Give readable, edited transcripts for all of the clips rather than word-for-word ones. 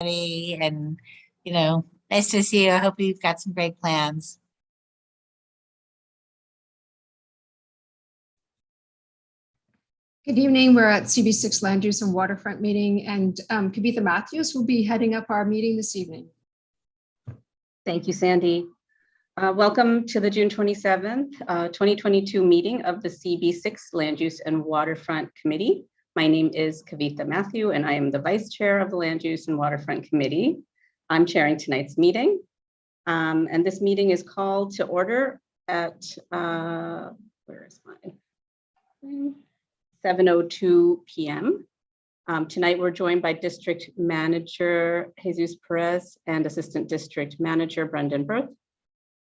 and, nice to see you. I hope you've got some great plans. Good evening. We're at CB6 Land Use and Waterfront meeting, and Kavitha Matthews will be heading up our meeting this evening. Thank you, Sandy. Welcome to the June 27th, 2022 meeting of the CB6 Land Use and Waterfront Committee. My name is Kavitha Matthew, and I am the Vice Chair of the Land Use and Waterfront Committee. I'm chairing tonight's meeting, and this meeting is called to order at, where is mine? 7:02 p.m. Tonight, we're joined by District Manager Jesus Perez and Assistant District Manager Brendan Berth.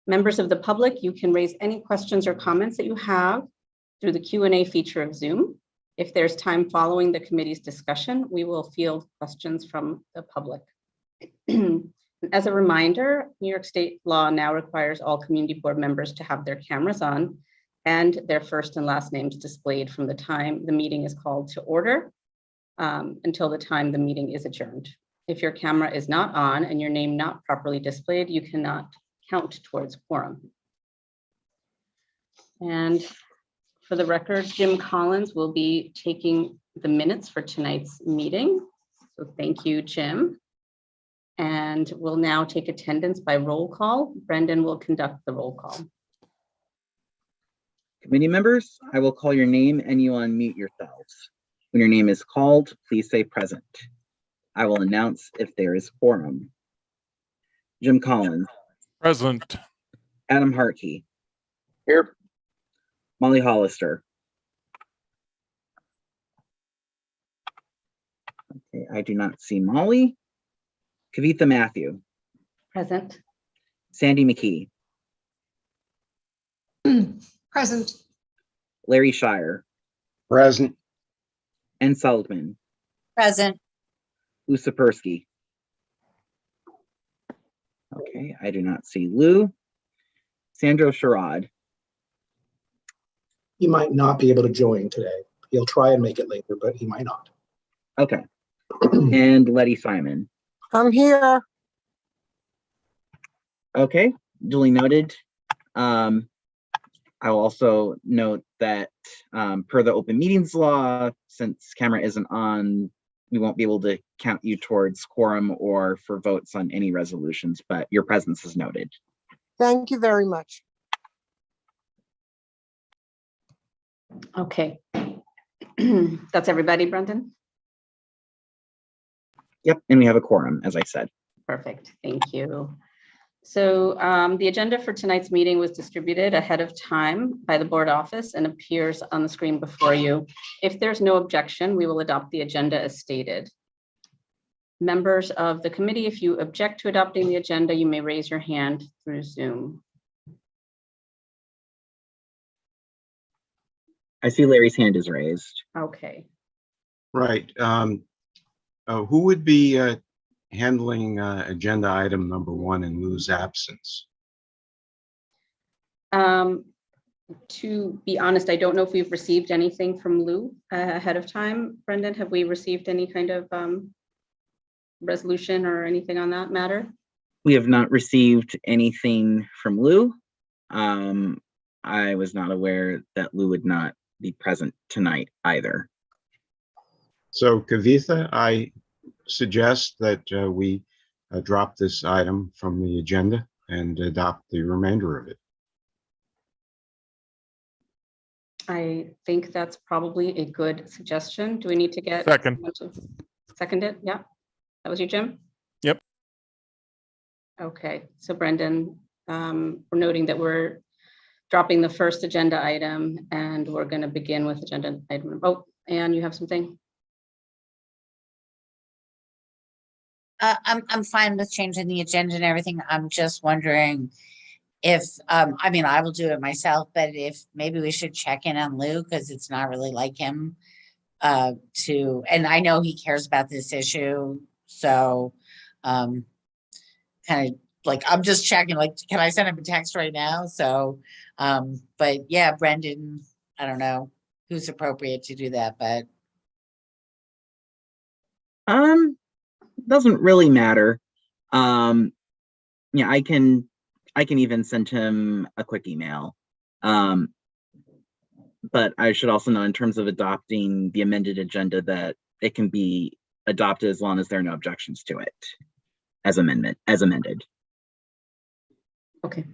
Members of the public, you can raise any questions or comments that you have through the Q&A feature of Zoom. If there's time following the committee's discussion, we will field questions from the public. As a reminder, New York State law now requires all community board members to have their cameras on and their first and last names displayed from the time the meeting is called to order until the time the meeting is adjourned. If your camera is not on and your name not properly displayed, you cannot count towards quorum. And for the record, Jim Collins will be taking the minutes for tonight's meeting. So thank you, Jim. And we'll now take attendance by roll call. Brendan will conduct the roll call. Committee members, I will call your name and you unmute yourselves. When your name is called, please say present. I will announce if there is quorum. Jim Collins. Present. Adam Hartkey. Here. Molly Hollister. Okay, I do not see Molly. Kavitha Matthew. Present. Sandy McKee. Present. Larry Shire. Present. Ann Seligman. Present. Lou Sapersky. Okay, I do not see Lou. Sandro Sherrod. He might not be able to join today. He'll try and make it later, but he might not. Okay. And Letty Simon. I'm here. Okay, duly noted. I'll also note that per the open meetings law, since camera isn't on, we won't be able to count you towards quorum or for votes on any resolutions, but your presence is noted. Thank you very much. Okay. That's everybody, Brendan? Yep, and we have a quorum, as I said. Perfect, thank you. So the agenda for tonight's meeting was distributed ahead of time by the board office and appears on the screen before you. If there's no objection, we will adopt the agenda as stated. Members of the committee, if you object to adopting the agenda, you may raise your hand through Zoom. I see Larry's hand is raised. Okay. Right. Who would be handling agenda item number 1 in Lou's absence? To be honest, I don't know if we've received anything from Lou ahead of time. Brendan, have we received any kind of resolution or anything on that matter? We have not received anything from Lou. I was not aware that Lou would not be present tonight either. So Kavitha, I suggest that we drop this item from the agenda and adopt the remainder of it. I think that's probably a good suggestion. Do we need to get Second. Second it? Yeah. That was you, Jim? Yep. Okay, so Brendan, we're noting that we're dropping the first agenda item and we're going to begin with agenda item. Oh, and you have something? I'm fine with changing the agenda and everything. I'm just wondering if, I mean, I will do it myself, but if maybe we should check in on Lou, because it's not really like him and I know he cares about this issue. So kind of like, I'm just checking, like, can I send him a text right now? So, but yeah, Brendan, I don't know who's appropriate to do that, but doesn't really matter. Yeah, I can even send him a quick email. But I should also know, in terms of adopting the amended agenda, that it can be adopted as long as there are no objections to it as amended. Okay.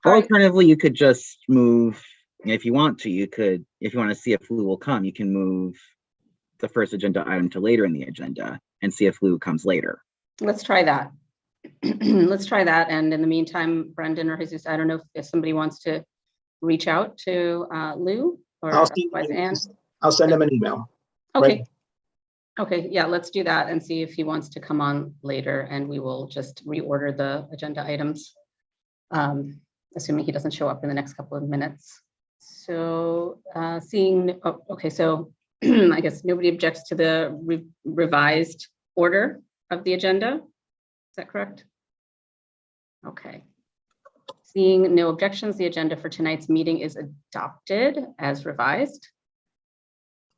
Or All right. alternatively, you could just move, if you want to, if you want to see if Lou will come, you can move the first agenda item to later in the agenda and see if Lou comes later. Let's try that. Let's try that. And in the meantime, Brendan or Jesus, I don't know if somebody wants to reach out to Lou or Ann. I'll send him an email. Okay. Right. Okay, yeah, let's do that and see if he wants to come on later, and we will just reorder the agenda items, assuming he doesn't show up in the next couple of minutes. So okay, so I guess nobody objects to the revised order of the agenda. Is that correct? Okay. Seeing no objections, the agenda for tonight's meeting is adopted as revised.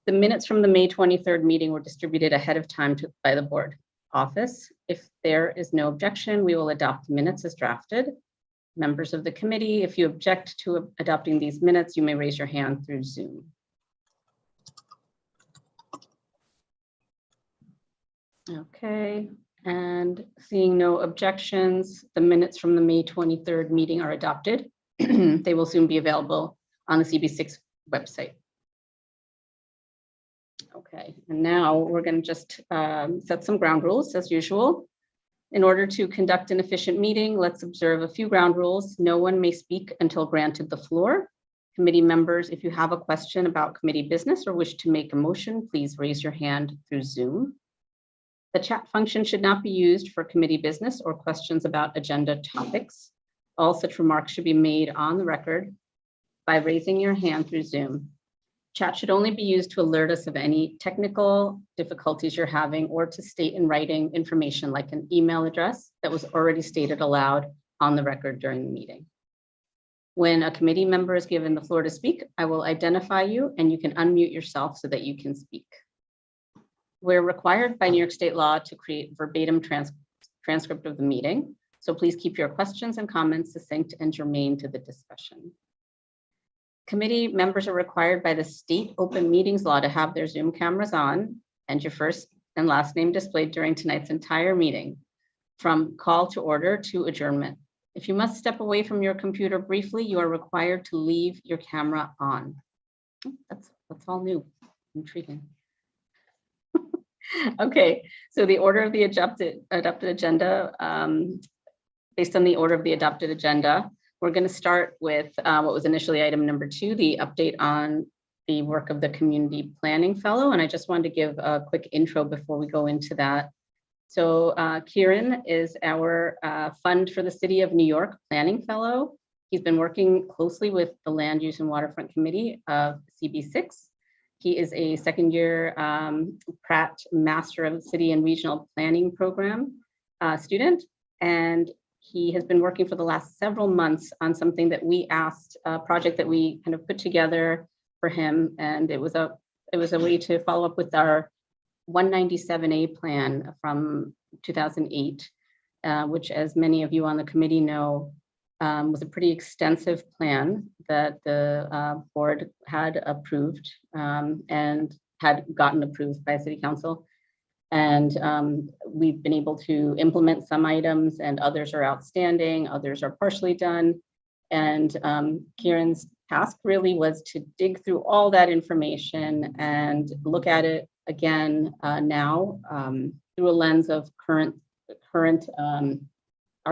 The minutes from the May 23rd meeting were distributed ahead of time by the board office. If there is no objection, we will adopt the minutes as drafted. Members of the committee, if you object to adopting these minutes, you may raise your hand through Zoom. Okay, and seeing no objections, the minutes from the May 23rd meeting are adopted. They will soon be available on the CB6 website. Okay, and now we're going to just set some ground rules as usual. In order to conduct an efficient meeting, let's observe a few ground rules. No one may speak until granted the floor. Committee members, if you have a question about committee business or wish to make a motion, please raise your hand through Zoom. The chat function should not be used for committee business or questions about agenda topics. All such remarks should be made on the record by raising your hand through Zoom. Chat should only be used to alert us of any technical difficulties you're having or to state in writing information like an email address that was already stated aloud on the record during the meeting. When a committee member is given the floor to speak, I will identify you and you can unmute yourself so that you can speak. We're required by New York State law to create verbatim transcript of the meeting. So please keep your questions and comments succinct and germane to the discussion. Committee members are required by the state open meetings law to have their Zoom cameras on and your first and last name displayed during tonight's entire meeting, from call to order to adjournment. If you must step away from your computer briefly, you are required to leave your camera on. That's all new, intriguing. Okay, so the order of the adopted agenda, based on the order of the adopted agenda, we're going to start with what was initially item number 2, the update on the work of the Community Planning Fellow. And I just wanted to give a quick intro before we go into that. So Kieran is our Fund for the City of New York Planning Fellow. He's been working closely with the Land Use and Waterfront Committee of CB6. He is a second-year Pratt Master of City and Regional Planning Program student, and he has been working for the last several months on something that we asked, a project that we kind of put together for him, and it was a way to follow up with our 197A plan from 2008, which, as many of you on the committee know, was a pretty extensive plan that the board had approved and had gotten approved by City Council. And we've been able to implement some items and others are outstanding, others are partially done. And Kieran's task really was to dig through all that information and look at it again now through a lens of our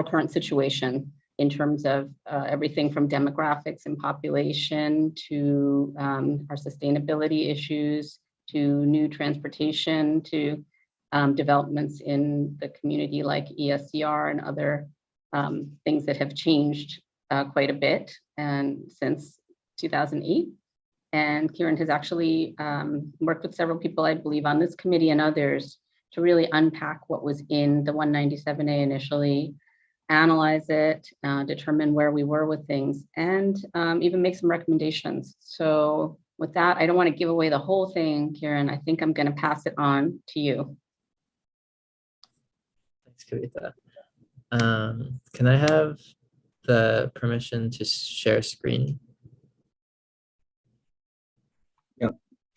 current situation in terms of everything from demographics and population to our sustainability issues, to new transportation, to developments in the community like ESCR and other things that have changed quite a bit and since 2008. And Kieran has actually worked with several people, I believe, on this committee and others to really unpack what was in the 197A initially, analyze it, determine where we were with things, and even make some recommendations. So with that, I don't want to give away the whole thing, Kieran. I think I'm going to pass it on to you. Thanks, Kavita. Can I have the permission to share screen?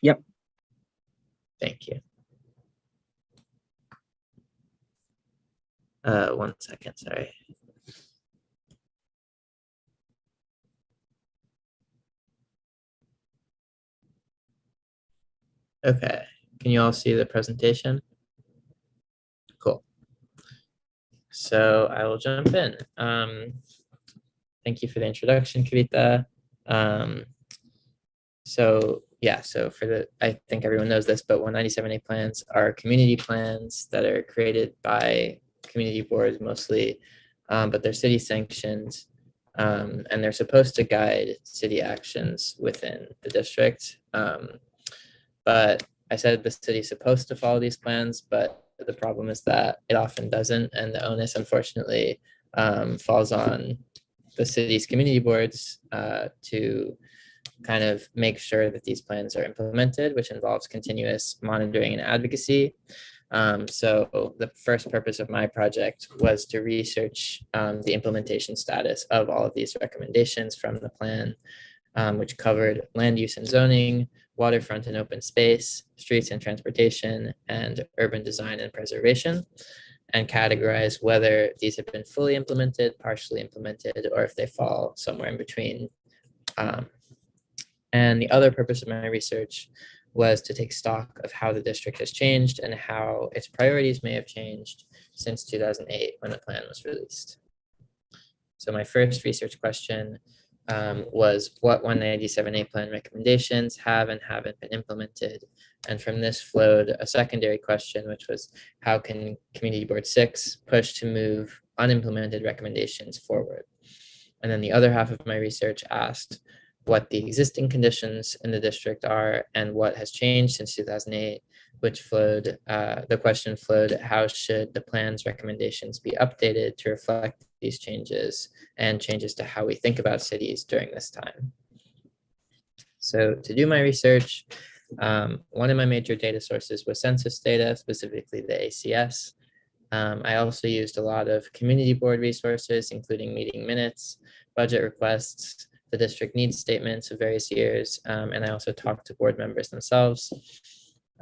Yep. Thank you. 1 second, sorry. Okay, can you all see the presentation? Cool. So I will jump in. Thank you for the introduction, Kavita. So for the, I think everyone knows this, but 197A plans are community plans that are created by community boards mostly, but they're city sanctioned, and they're supposed to guide city actions within the district. But I said the city's supposed to follow these plans, but the problem is that it often doesn't, and the onus, unfortunately, falls on the city's community boards to kind of make sure that these plans are implemented, which involves continuous monitoring and advocacy. So the first purpose of my project was to research the implementation status of all of these recommendations from the plan, which covered land use and zoning, waterfront and open space, streets and transportation, and urban design and preservation, and categorize whether these have been fully implemented, partially implemented, or if they fall somewhere in between. And the other purpose of my research was to take stock of how the district has changed and how its priorities may have changed since 2008 when the plan was released. So my first research question was what 197A plan recommendations have and haven't been implemented. And from this flowed a secondary question, which was how can Community Board 6 push to move unimplemented recommendations forward? And then the other half of my research asked what the existing conditions in the district are and what has changed since 2008, which flowed, the question flowed, how should the plan's recommendations be updated to reflect these changes and changes to how we think about cities during this time? So to do my research, one of my major data sources was census data, specifically the ACS. I also used a lot of community board resources, including meeting minutes, budget requests, the district needs statements of various years, and I also talked to board members themselves.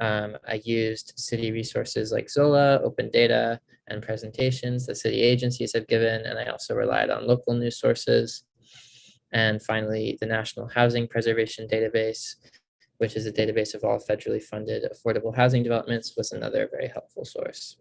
I used city resources like Zola, open data, and presentations that city agencies have given, and I also relied on local news sources. And finally, the National Housing Preservation Database, which is a database of all federally funded affordable housing developments, was another very helpful source.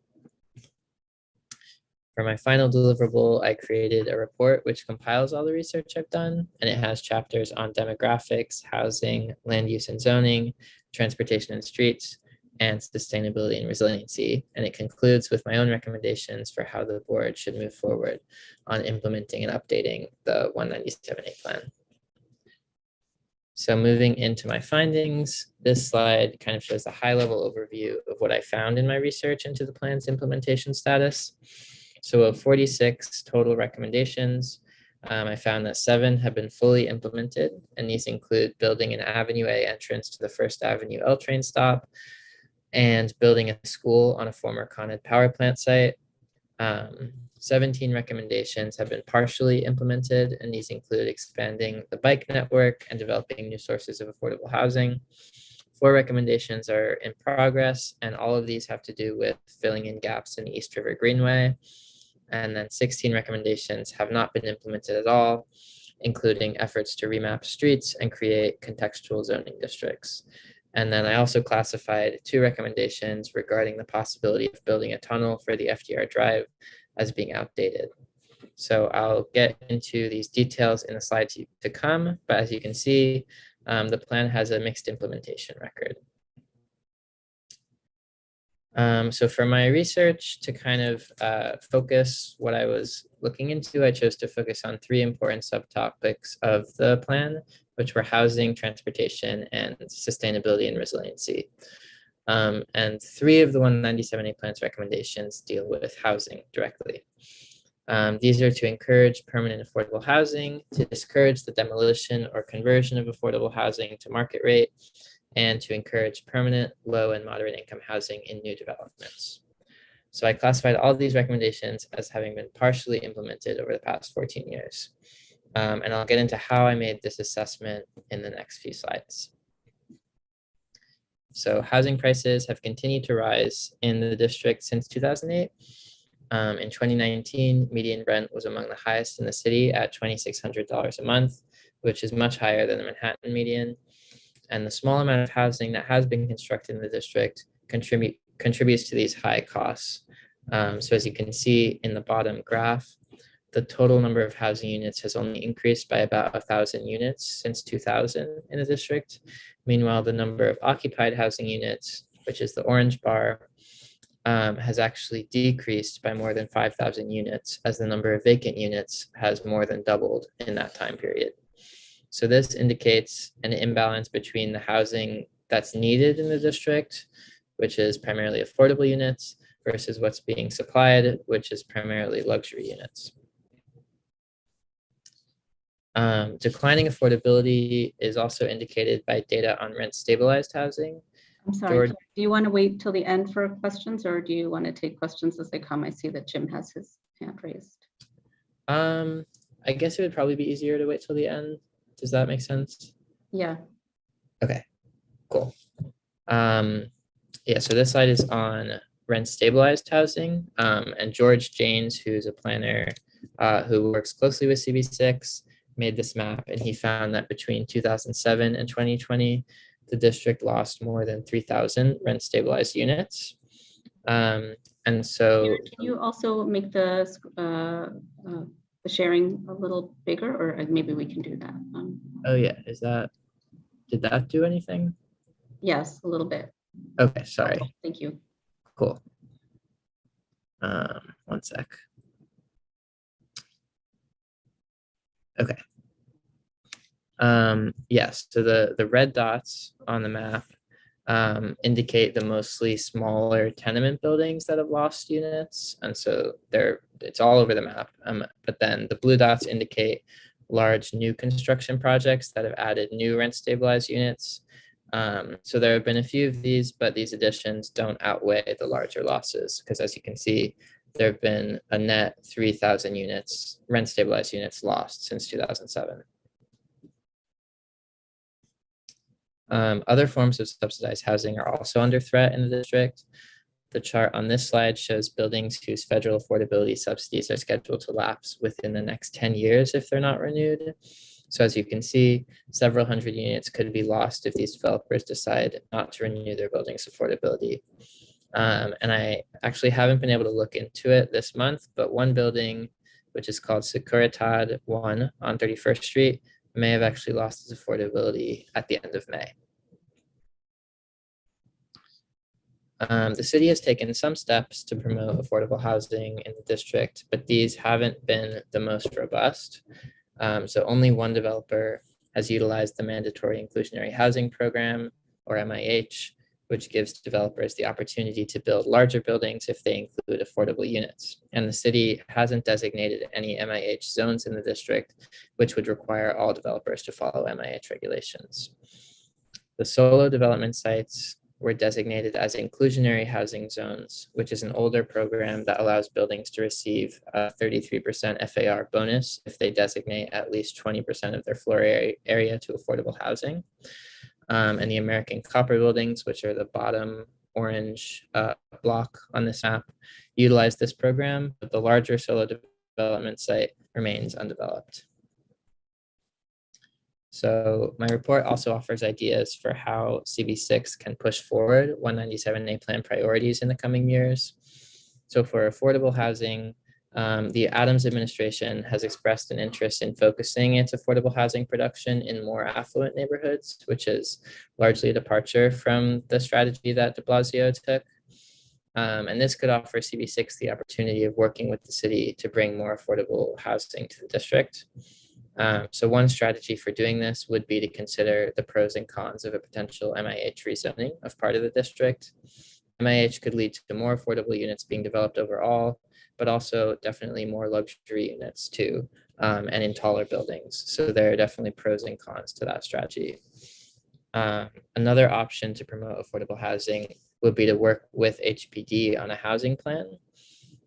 For my final deliverable, I created a report which compiles all the research I've done, and it has chapters on demographics, housing, land use and zoning, transportation and streets, and sustainability and resiliency. And it concludes with my own recommendations for how the board should move forward on implementing and updating the 197A plan. So moving into my findings, this slide kind of shows a high-level overview of what I found in my research into the plan's implementation status. So of 46 total recommendations, I found that 7 have been fully implemented, and these include building an Avenue A entrance to the First Avenue L train stop and building a school on a former Con Ed power plant site. 17 recommendations have been partially implemented, and these include expanding the bike network and developing new sources of affordable housing. 4 recommendations are in progress, and all of these have to do with filling in gaps in the East River Greenway. And then 16 recommendations have not been implemented at all, including efforts to remap streets and create contextual zoning districts. And then I also classified 2 recommendations regarding the possibility of building a tunnel for the FDR Drive as being outdated. So I'll get into these details in the slides to come, but as you can see, the plan has a mixed implementation record. So for my research to kind of focus what I was looking into, I chose to focus on 3 important subtopics of the plan, which were housing, transportation, and sustainability and resiliency. And 3 of the 197A plan's recommendations deal with housing directly. These are to encourage permanent affordable housing, to discourage the demolition or conversion of affordable housing to market rate, and to encourage permanent low and moderate income housing in new developments. So I classified all these recommendations as having been partially implemented over the past 14 years. And I'll get into how I made this assessment in the next few slides. So housing prices have continued to rise in the district since 2008. In 2019, median rent was among the highest in the city at $2,600 a month, which is much higher than the Manhattan median. And the small amount of housing that has been constructed in the district contributes to these high costs. So as you can see in the bottom graph, the total number of housing units has only increased by about 1,000 units since 2000 in the district. Meanwhile, the number of occupied housing units, which is the orange bar, has actually decreased by more than 5,000 units, as the number of vacant units has more than doubled in that time period. So this indicates an imbalance between the housing that's needed in the district, which is primarily affordable units, versus what's being supplied, which is primarily luxury units. Declining affordability is also indicated by data on rent stabilized housing. I'm sorry, George- do you want to wait till the end for questions, or do you want to take questions as they come? I see that Jim has his hand raised. I guess it would probably be easier to wait till the end. Does that make sense? Yeah, Okay, cool. Yeah, so this slide is on rent stabilized housing. And George Janes, who's a planner who works closely with CB6, made this map, and he found that between 2007 and 2020, the district lost more than 3,000 rent stabilized units. And so can you also make the sharing a little bigger, or maybe we can do that? oh yeah, did that do anything? Yes, a little bit. Okay, sorry. Thank you. Cool. One sec. Okay. Yes, so the red dots on the map indicate the mostly smaller tenement buildings that have lost units. And so it's all over the map. But then the blue dots indicate large new construction projects that have added new rent stabilized units. So there have been a few of these, but these additions don't outweigh the larger losses, because as you can see, there have been a net 3,000 units, rent stabilized units lost since 2007. Other forms of subsidized housing are also under threat in the district. The chart on this slide shows buildings whose federal affordability subsidies are scheduled to lapse within the next 10 years if they're not renewed. So as you can see, several hundred units could be lost if these developers decide not to renew their building's affordability. And I actually haven't been able to look into it this month, but one building, which is called Securitad 1 on 31st Street, may have actually lost its affordability at the end of May. The city has taken some steps to promote affordable housing in the district, but these haven't been the most robust. So only one developer has utilized the Mandatory Inclusionary Housing Program, or MIH, which gives developers the opportunity to build larger buildings if they include affordable units. And the city hasn't designated any MIH zones in the district, which would require all developers to follow MIH regulations. The solo development sites were designated as inclusionary housing zones, which is an older program that allows buildings to receive a 33% FAR bonus if they designate at least 20% of their floor area to affordable housing. And the American Copper buildings, which are the bottom orange block on this map, utilize this program, but the larger solo development site remains undeveloped. So my report also offers ideas for how CB6 can push forward 197A plan priorities in the coming years. So for affordable housing, the Adams administration has expressed an interest in focusing its affordable housing production in more affluent neighborhoods, which is largely a departure from the strategy that de Blasio took. And this could offer CB6 the opportunity of working with the city to bring more affordable housing to the district. So one strategy for doing this would be to consider the pros and cons of a potential MIH rezoning of part of the district. MIH could lead to more affordable units being developed overall, but also definitely more luxury units too, and in taller buildings. So there are definitely pros and cons to that strategy. Another option to promote affordable housing would be to work with HPD on a housing plan.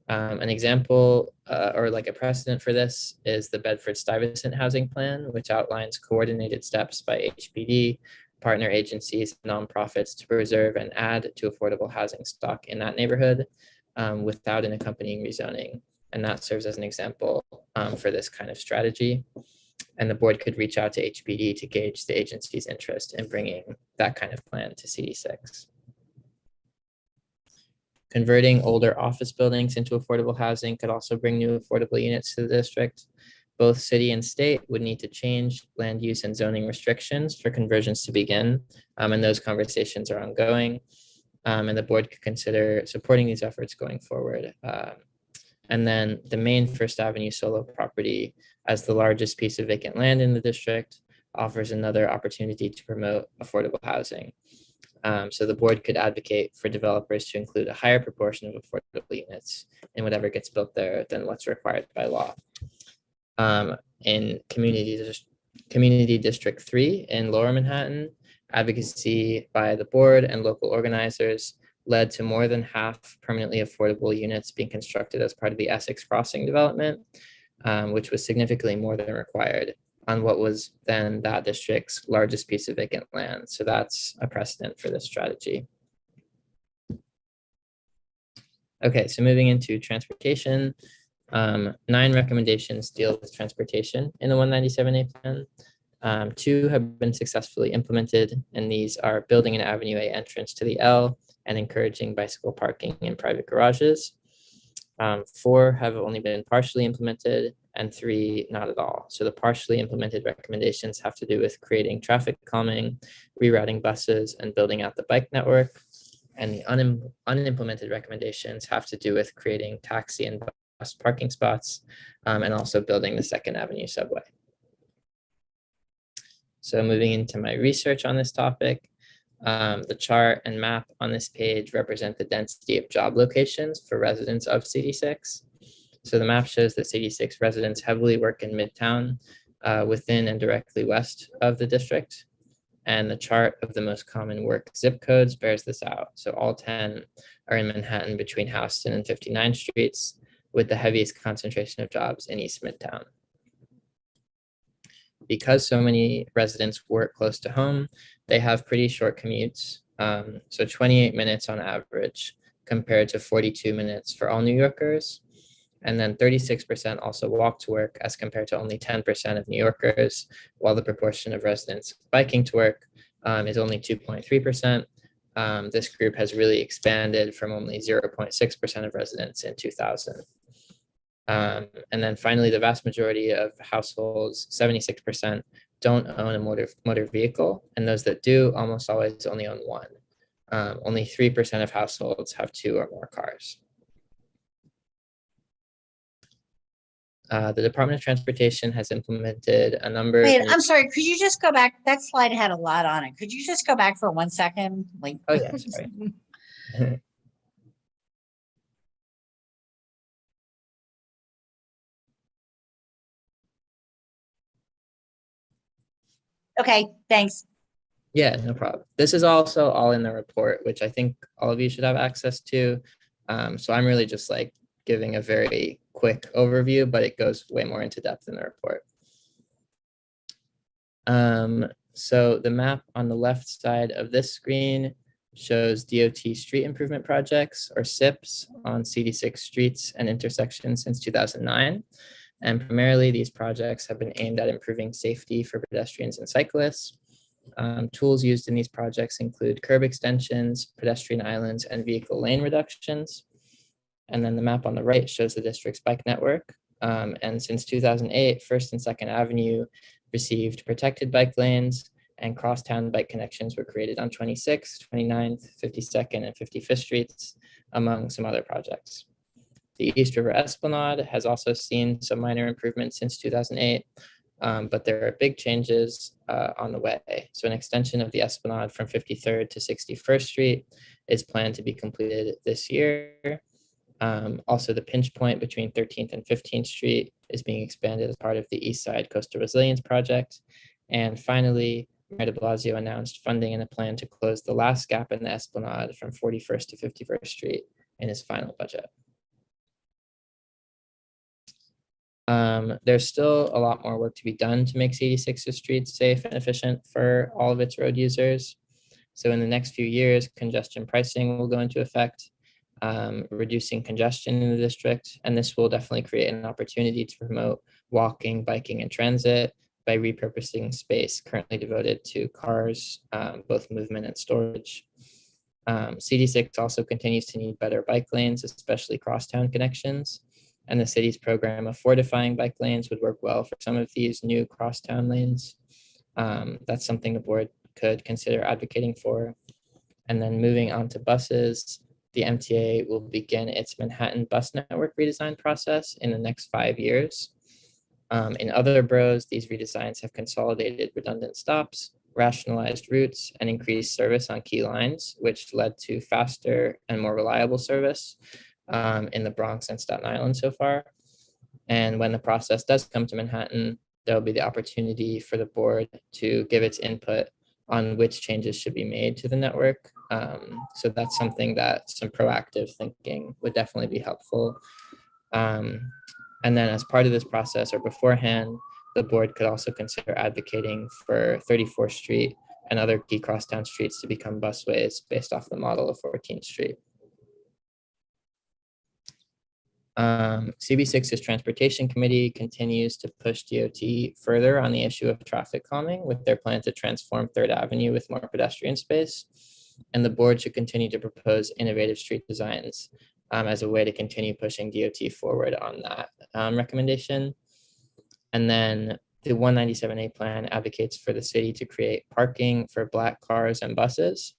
An example or like a precedent for this is the Bedford-Stuyvesant Housing Plan, which outlines coordinated steps by HPD, partner agencies, nonprofits to preserve and add to affordable housing stock in that neighborhood without an accompanying rezoning. And that serves as an example for this kind of strategy. And the board could reach out to HPD to gauge the agency's interest in bringing that kind of plan to CD6. Converting older office buildings into affordable housing could also bring new affordable units to the district. Both city and state would need to change land use and zoning restrictions for conversions to begin, and those conversations are ongoing. And the board could consider supporting these efforts going forward. And then the main First Avenue solo property, as the largest piece of vacant land in the district, offers another opportunity to promote affordable housing. So the board could advocate for developers to include a higher proportion of affordable units in whatever gets built there than what's required by law. In Community District 3 in Lower Manhattan, advocacy by the board and local organizers led to more than half permanently affordable units being constructed as part of the Essex Crossing development, which was significantly more than required on what was then that district's largest piece of vacant land. So that's a precedent for this strategy. Okay, so moving into transportation, 9 recommendations deal with transportation in the 197A plan. 2 have been successfully implemented, and these are building an Avenue A entrance to the L and encouraging bicycle parking in private garages. 4 have only been partially implemented, and 3 not at all. So the partially implemented recommendations have to do with creating traffic calming, rerouting buses, and building out the bike network. And the unimplemented recommendations have to do with creating taxi and bus parking spots, and also building the 2nd Avenue subway. So moving into my research on this topic, the chart and map on this page represent the density of job locations for residents of CD6. So the map shows that CD6 residents heavily work in Midtown, within and directly west of the district. And the chart of the most common work zip codes bears this out. So all 10 are in Manhattan between Houston and 59th Streets, with the heaviest concentration of jobs in East Midtown. Because so many residents work close to home, they have pretty short commutes. So 28 minutes on average, compared to 42 minutes for all New Yorkers. And then 36% also walk to work, as compared to only 10% of New Yorkers, while the proportion of residents biking to work is only 2.3%. This group has really expanded from only 0.6% of residents in 2000. And then finally, the vast majority of households, 76%, don't own a motor vehicle, and those that do almost always only own one. Only 3% of households have 2 or more cars. The Department of Transportation has implemented a number. Wait, I'm sorry, could you just go back? That slide had a lot on it. Could you just go back for 1 second? Like, Oh yeah, sorry. okay, thanks. Yeah, no problem. This is also all in the report, which I think all of you should have access to. So I'm really just like giving a very quick overview, but it goes way more into depth in the report. So the map on the left side of this screen shows DOT street improvement projects, or SIPs, on CD6 streets and intersections since 2009. And primarily these projects have been aimed at improving safety for pedestrians and cyclists. Tools used in these projects include curb extensions, pedestrian islands, and vehicle lane reductions. And then the map on the right shows the district's bike network. And since 2008, First and Second Avenue received protected bike lanes, and crosstown bike connections were created on 26th, 29th, 52nd, and 55th Streets, among some other projects. The East River Esplanade has also seen some minor improvements since 2008, but there are big changes on the way. So an extension of the Esplanade from 53rd to 61st Street is planned to be completed this year. Also, the pinch point between 13th and 15th Street is being expanded as part of the East Side Coastal Resilience Project. And finally, Mayor de Blasio announced funding and a plan to close the last gap in the Esplanade from 41st to 51st Street in his final budget. There's still a lot more work to be done to make CD6's streets safe and efficient for all of its road users. So in the next few years, congestion pricing will go into effect, reducing congestion in the district. And this will definitely create an opportunity to promote walking, biking, and transit by repurposing space currently devoted to cars, both movement and storage. CD6 also continues to need better bike lanes, especially crosstown connections. And the city's program of fortifying bike lanes would work well for some of these new crosstown lanes. That's something the board could consider advocating for. And then moving on to buses, the MTA will begin its Manhattan bus network redesign process in the next 5 years. In other boroughs, these redesigns have consolidated redundant stops, rationalized routes, and increased service on key lines, which led to faster and more reliable service in the Bronx and Staten Island so far. And when the process does come to Manhattan, there'll be the opportunity for the board to give its input on which changes should be made to the network. So that's something that some proactive thinking would definitely be helpful. And then as part of this process or beforehand, the board could also consider advocating for 34th Street and other key crosstown streets to become busways based off the model of 14th Street. CB6's Transportation Committee continues to push DOT further on the issue of traffic calming with their plan to transform 3rd Avenue with more pedestrian space. And the board should continue to propose innovative street designs as a way to continue pushing DOT forward on that recommendation. And then the 197A plan advocates for the city to create parking for Black cars and buses.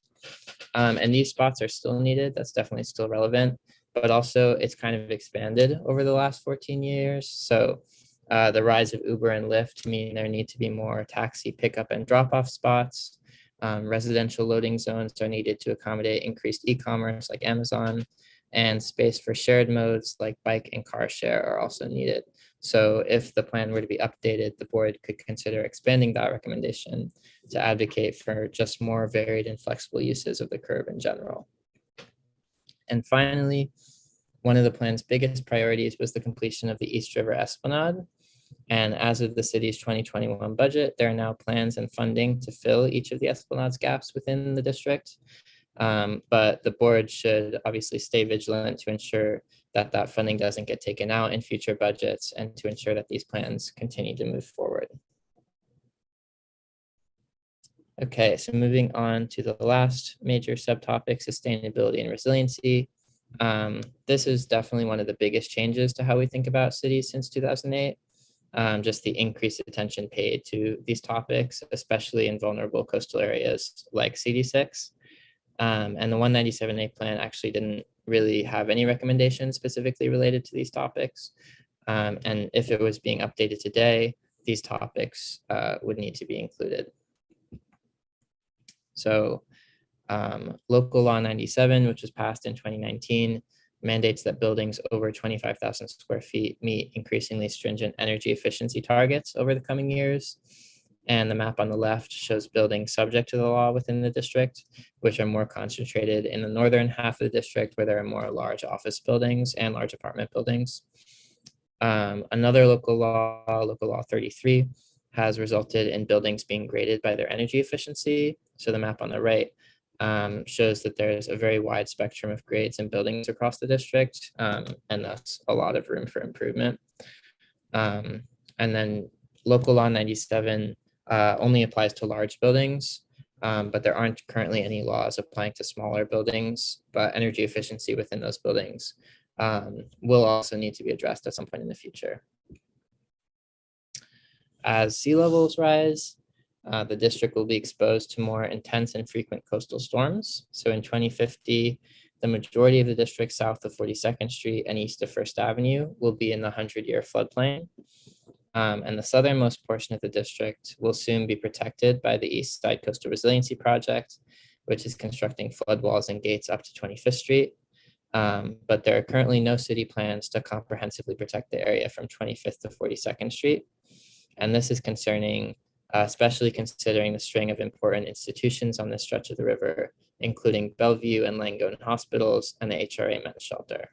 And these spots are still needed. That's definitely still relevant, but also it's kind of expanded over the last 14 years. So the rise of Uber and Lyft mean there need to be more taxi pickup and drop-off spots. Residential loading zones are needed to accommodate increased e-commerce like Amazon, and space for shared modes like bike and car share are also needed. So if the plan were to be updated, the board could consider expanding that recommendation to advocate for just more varied and flexible uses of the curb in general. And finally, one of the plan's biggest priorities was the completion of the East River Esplanade. And as of the city's 2021 budget, there are now plans and funding to fill each of the Esplanade's gaps within the district. But the board should obviously stay vigilant to ensure that that funding doesn't get taken out in future budgets and to ensure that these plans continue to move forward. Okay, so moving on to the last major subtopic, sustainability and resiliency. This is definitely one of the biggest changes to how we think about cities since 2008. Just the increased attention paid to these topics, especially in vulnerable coastal areas like CD6. And the 197A plan actually didn't really have any recommendations specifically related to these topics. And if it was being updated today, these topics would need to be included. So Local Law 97, which was passed in 2019, mandates that buildings over 25,000 square feet meet increasingly stringent energy efficiency targets over the coming years. And the map on the left shows buildings subject to the law within the district, which are more concentrated in the northern half of the district where there are more large office buildings and large apartment buildings. Another local law 33, has resulted in buildings being graded by their energy efficiency. So the map on the right shows that there's a very wide spectrum of grades in buildings across the district, and thus a lot of room for improvement. And then Local Law 97 only applies to large buildings, but there aren't currently any laws applying to smaller buildings, but energy efficiency within those buildings will also need to be addressed at some point in the future. As sea levels rise, the district will be exposed to more intense and frequent coastal storms. So in 2050, the majority of the district south of 42nd Street and east of First Avenue will be in the 100-year floodplain. And the southernmost portion of the district will soon be protected by the East Side Coastal Resiliency Project, which is constructing flood walls and gates up to 25th Street. But there are currently no city plans to comprehensively protect the area from 25th to 42nd Street. And this is concerning especially considering the string of important institutions on this stretch of the river, including Bellevue and Langone hospitals and the HRA men's shelter.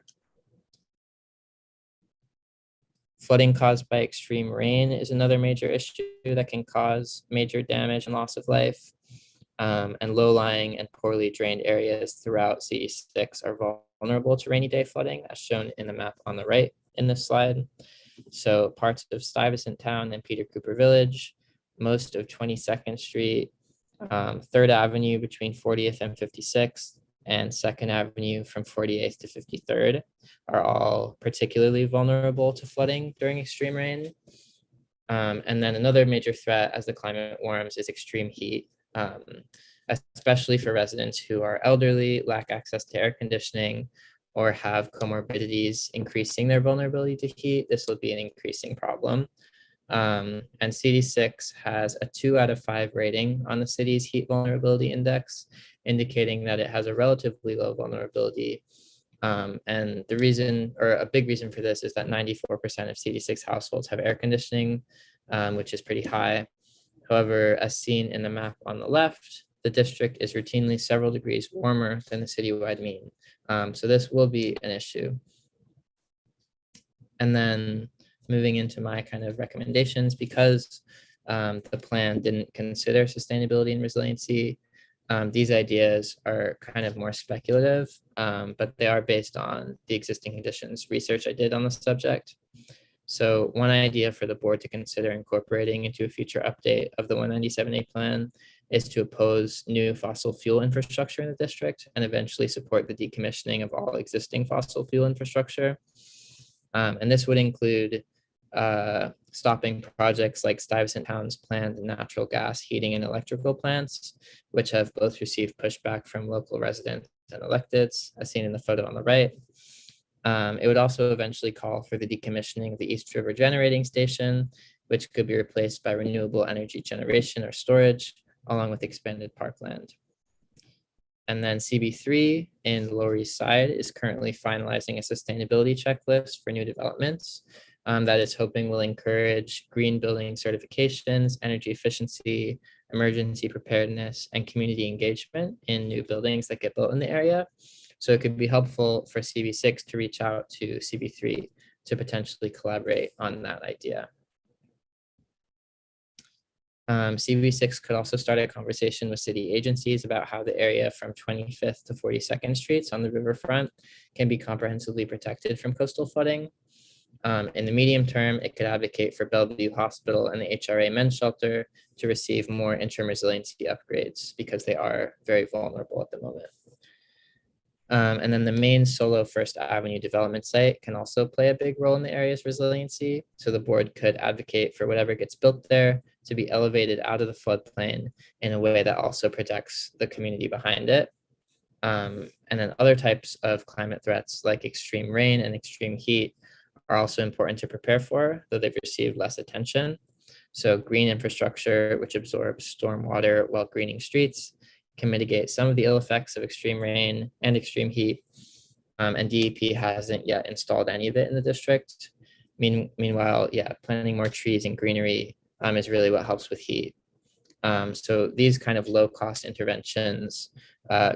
Flooding caused by extreme rain is another major issue that can cause major damage and loss of life. And low-lying and poorly drained areas throughout CD6 are vulnerable to rainy day flooding, as shown in the map on the right in this slide. So parts of Stuyvesant Town and Peter Cooper Village, most of 22nd Street, 3rd Avenue between 40th and 56th, and 2nd Avenue from 48th to 53rd are all particularly vulnerable to flooding during extreme rain. And then another major threat as the climate warms is extreme heat, especially for residents who are elderly, lack access to air conditioning, or have comorbidities increasing their vulnerability to heat. This will be an increasing problem. And CD6 has a 2 out of 5 rating on the city's heat vulnerability index, indicating that it has a relatively low vulnerability. And the reason, or a big reason for this, is that 94% of CD6 households have air conditioning, which is pretty high. However, as seen in the map on the left, the district is routinely several degrees warmer than the citywide mean. So this will be an issue. And then moving into my kind of recommendations, because the plan didn't consider sustainability and resiliency, these ideas are kind of more speculative, but they are based on the existing conditions research I did on the subject. So one idea for the board to consider incorporating into a future update of the 197A plan is to oppose new fossil fuel infrastructure in the district and eventually support the decommissioning of all existing fossil fuel infrastructure. And this would include stopping projects like Stuyvesant Town's planned natural gas heating and electrical plants, which have both received pushback from local residents and electeds, as seen in the photo on the right. It would also eventually call for the decommissioning of the East River Generating Station, which could be replaced by renewable energy generation or storage, along with expanded parkland. And then CB3 in the Lower East Side is currently finalizing a sustainability checklist for new developments that is hoping will encourage green building certifications, energy efficiency, emergency preparedness, and community engagement in new buildings that get built in the area. So it could be helpful for CB6 to reach out to CB3 to potentially collaborate on that idea. CB6 could also start a conversation with city agencies about how the area from 25th to 42nd Streets on the riverfront can be comprehensively protected from coastal flooding. In the medium term, it could advocate for Bellevue Hospital and the HRA men's shelter to receive more interim resiliency upgrades because they are very vulnerable at the moment. And then the main Solo First Avenue development site can also play a big role in the area's resiliency. So the board could advocate for whatever gets built there to be elevated out of the floodplain in a way that also protects the community behind it. And then other types of climate threats like extreme rain and extreme heat are also important to prepare for, though they've received less attention. So green infrastructure, which absorbs stormwater while greening streets, can mitigate some of the ill effects of extreme rain and extreme heat. And DEP hasn't yet installed any of it in the district. Meanwhile, planting more trees and greenery is really what helps with heat. So these kind of low cost interventions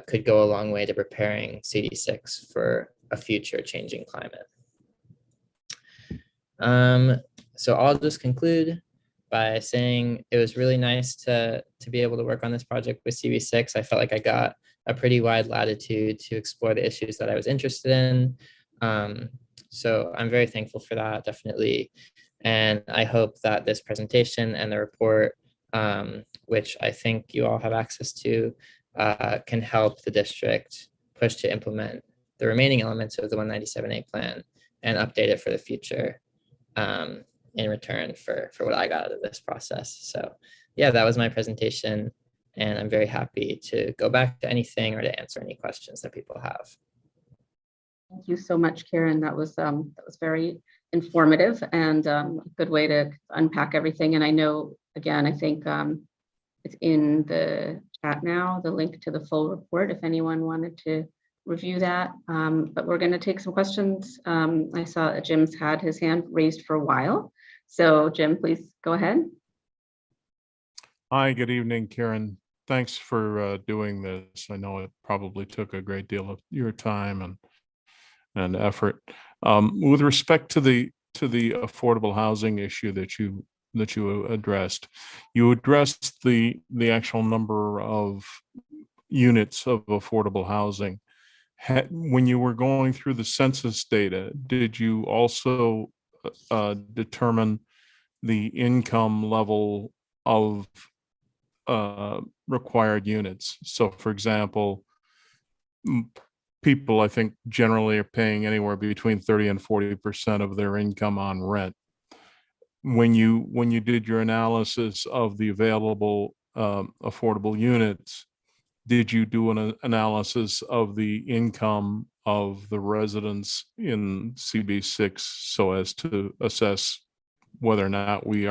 could go a long way to preparing CD6 for a future changing climate. So I'll just conclude by saying it was really nice to be able to work on this project with CB6. I felt like I got a pretty wide latitude to explore the issues that I was interested in. So I'm very thankful for that, definitely. And I hope that this presentation and the report, which I think you all have access to, can help the district push to implement the remaining elements of the 197A plan and update it for the future. In return for what I got out of this process. So yeah, that was my presentation, and I'm very happy to go back to anything or to answer any questions that people have. Thank you so much, Karen. That was very informative and a good way to unpack everything. And I know, again, I think it's in the chat now, the link to the full report, if anyone wanted to review that. But we're going to take some questions. I saw Jim's had his hand raised for a while. So Jim, please go ahead. Hi, good evening, Karen. Thanks for doing this. I know it probably took a great deal of your time and effort. With respect to the affordable housing issue that you addressed, you addressed the actual number of units of affordable housing. When you were going through the census data, did you also determine the income level of required units? So for example, people I think generally are paying anywhere between 30 and 40% of their income on rent. When you did your analysis of the available affordable units, did you do an analysis of the income of the residents in CB6 so as to assess whether or not we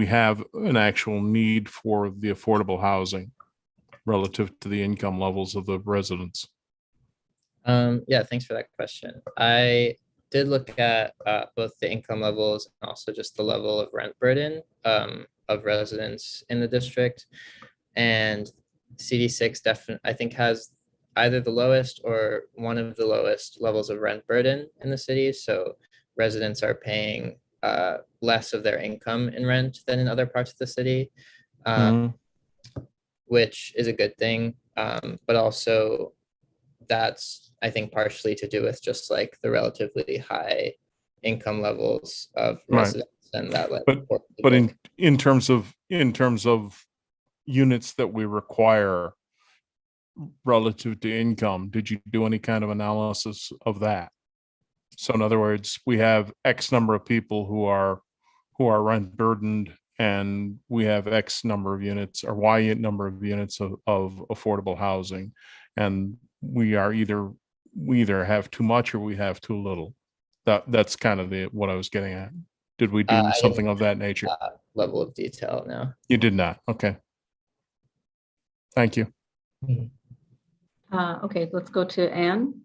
have an actual need for the affordable housing relative to the income levels of the residents? Yeah, thanks for that question. I did look at both the income levels and also just the level of rent burden of residents in the district. And CD6 definitely, I think, has either the lowest or one of the lowest levels of rent burden in the city. So residents are paying less of their income in rent than in other parts of the city, which is a good thing. But also that's, I think, partially to do with just like the relatively high income levels of residents. And that but in terms of units that we require relative to income, did you do any kind of analysis of that? So in other words, we have X number of people who are rent burdened, and we have X number of units or Y number of units of affordable housing, and we either have too much or we have too little. That's kind of what I was getting at. Did we do something of that nature? Level of detail now. You did not. Okay. Thank you. Okay, let's go to Anne.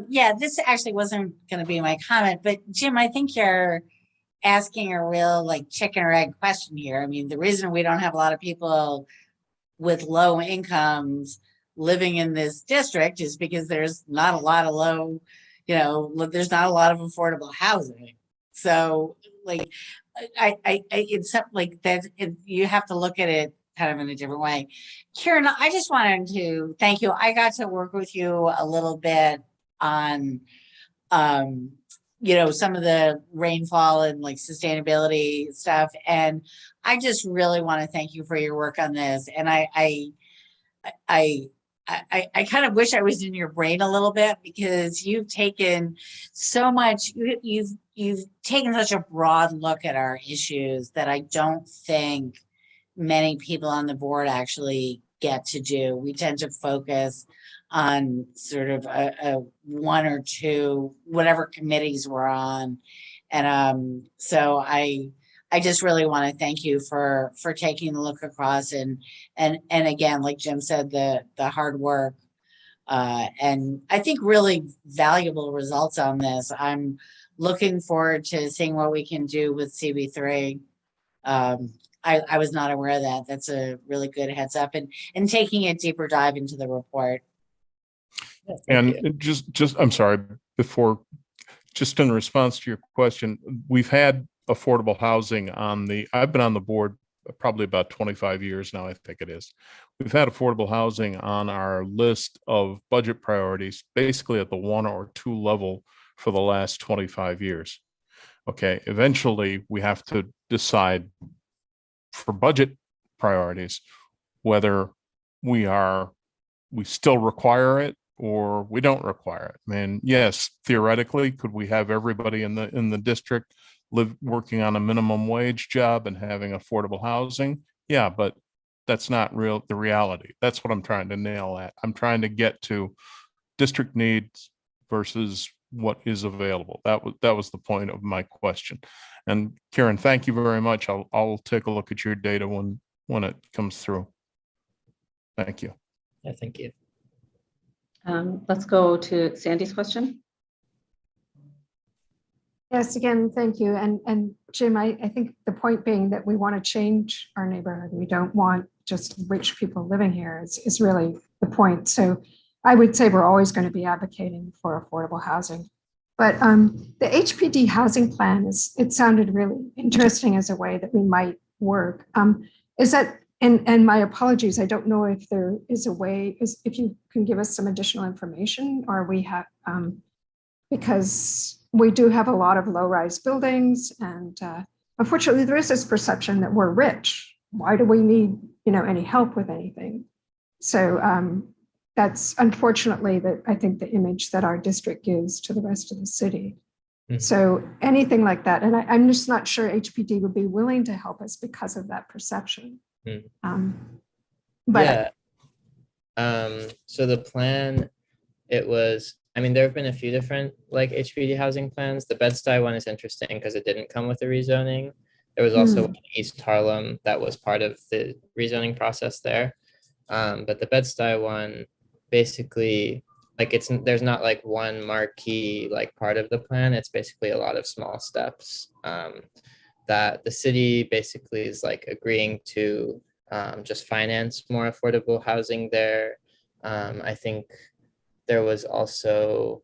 Yeah, this actually wasn't going to be my comment, but Jim, I think you're asking a real like chicken or egg question here. I mean, the reason we don't have a lot of people with low incomes living in this district is because there's not a lot of there's not a lot of affordable housing. So like, it's something like that. You have to look at it kind of in a different way. Karen, I just wanted to thank you. I got to work with you a little bit on, some of the rainfall and like sustainability stuff. And I just really want to thank you for your work on this. And I kind of wish I was in your brain a little bit, because you've taken so much, you've taken such a broad look at our issues that I don't think many people on the board actually get to do. We tend to focus on sort of a one or two, whatever committees we're on. And so I just really want to thank you for taking the look across and again, like Jim said, the hard work and I think really valuable results on this. I'm looking forward to seeing what we can do with CB3. I was not aware of that. That's a really good heads up, and taking a deeper dive into the report. And just I'm sorry, just in response to your question, we've had affordable housing I've been on the board probably about 25 years now, I think it is. We've had affordable housing on our list of budget priorities, basically at the 1 or 2 level for the last 25 years. Okay, eventually we have to decide for budget priorities whether we still require it or we don't require it. I mean, yes, theoretically, could we have everybody in the district working on a minimum wage job and having affordable housing? Yeah, but that's not the reality. That's what I'm trying to nail at. I'm trying to get to district needs versus what is available. That was the point of my question. And Karen, thank you very much. I'll take a look at your data when it comes through. Thank you. Yeah, thank you. Let's go to Sandy's question. Yes, again, thank you. And Jim, I think the point being that we want to change our neighborhood. We don't want just rich people living here is really the point. So I would say we're always going to be advocating for affordable housing. But the Hpd housing plan it sounded really interesting as a way that we might work. Is that, and my apologies, I don't know if there is a way, if you can give us some additional information, or we have, because we do have a lot of low-rise buildings, and unfortunately there is this perception that we're rich. Why do we need, any help with anything? So that's unfortunately I think the image that our district gives to the rest of the city. Mhm. So anything like that, and I'm just not sure Hpd would be willing to help us because of that perception. But Yeah. So the plan, there have been a few different like Hpd housing plans. The Bed-Stuy one is interesting because it didn't come with a rezoning. There was also one in East Harlem that was part of the rezoning process there. But the Bed-Stuy one, basically, like there's not like one marquee like part of the plan. It's basically a lot of small steps that the city basically is like agreeing to just finance more affordable housing there. I think there was also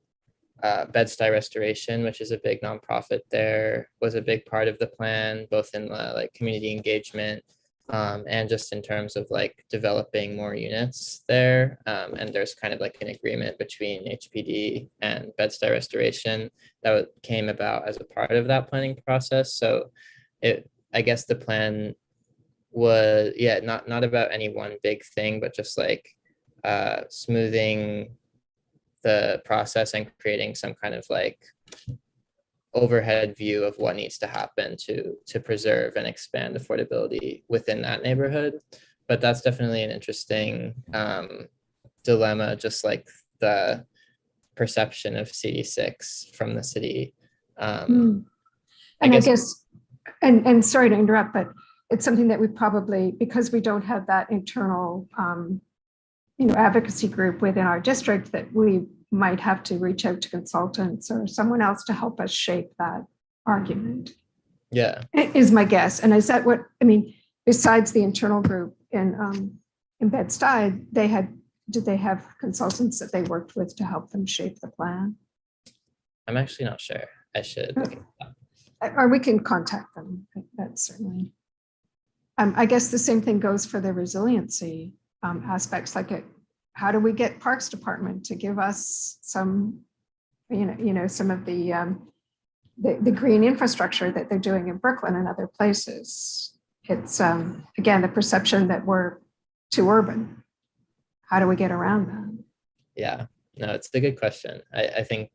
Bed-Stuy Restoration, which is a big nonprofit there, was a big part of the plan, both in like community engagement and just in terms of like developing more units there. And there's kind of like an agreement between Hpd and Bed-Stuy Restoration that came about as a part of that planning process. So I guess the plan was, not about any one big thing, but just like smoothing the process and creating some kind of like overhead view of what needs to happen to preserve and expand affordability within that neighborhood. But that's definitely an interesting dilemma, just like the perception of CD6 from the city. and I guess, and sorry to interrupt, but it's something that we probably, because we don't have that internal advocacy group within our district, that we might have to reach out to consultants or someone else to help us shape that argument. Yeah, is my guess. And is that what I mean? Besides the internal group in Bed-Stuy, did they have consultants that they worked with to help them shape the plan? I'm actually not sure. I should look it up. Or we can contact them. That's certainly. I guess the same thing goes for the resiliency aspects. Like, how do we get Parks Department to give us some, some of the green infrastructure that they're doing in Brooklyn and other places? It's again the perception that we're too urban. How do we get around that? Yeah, no, it's a good question. I think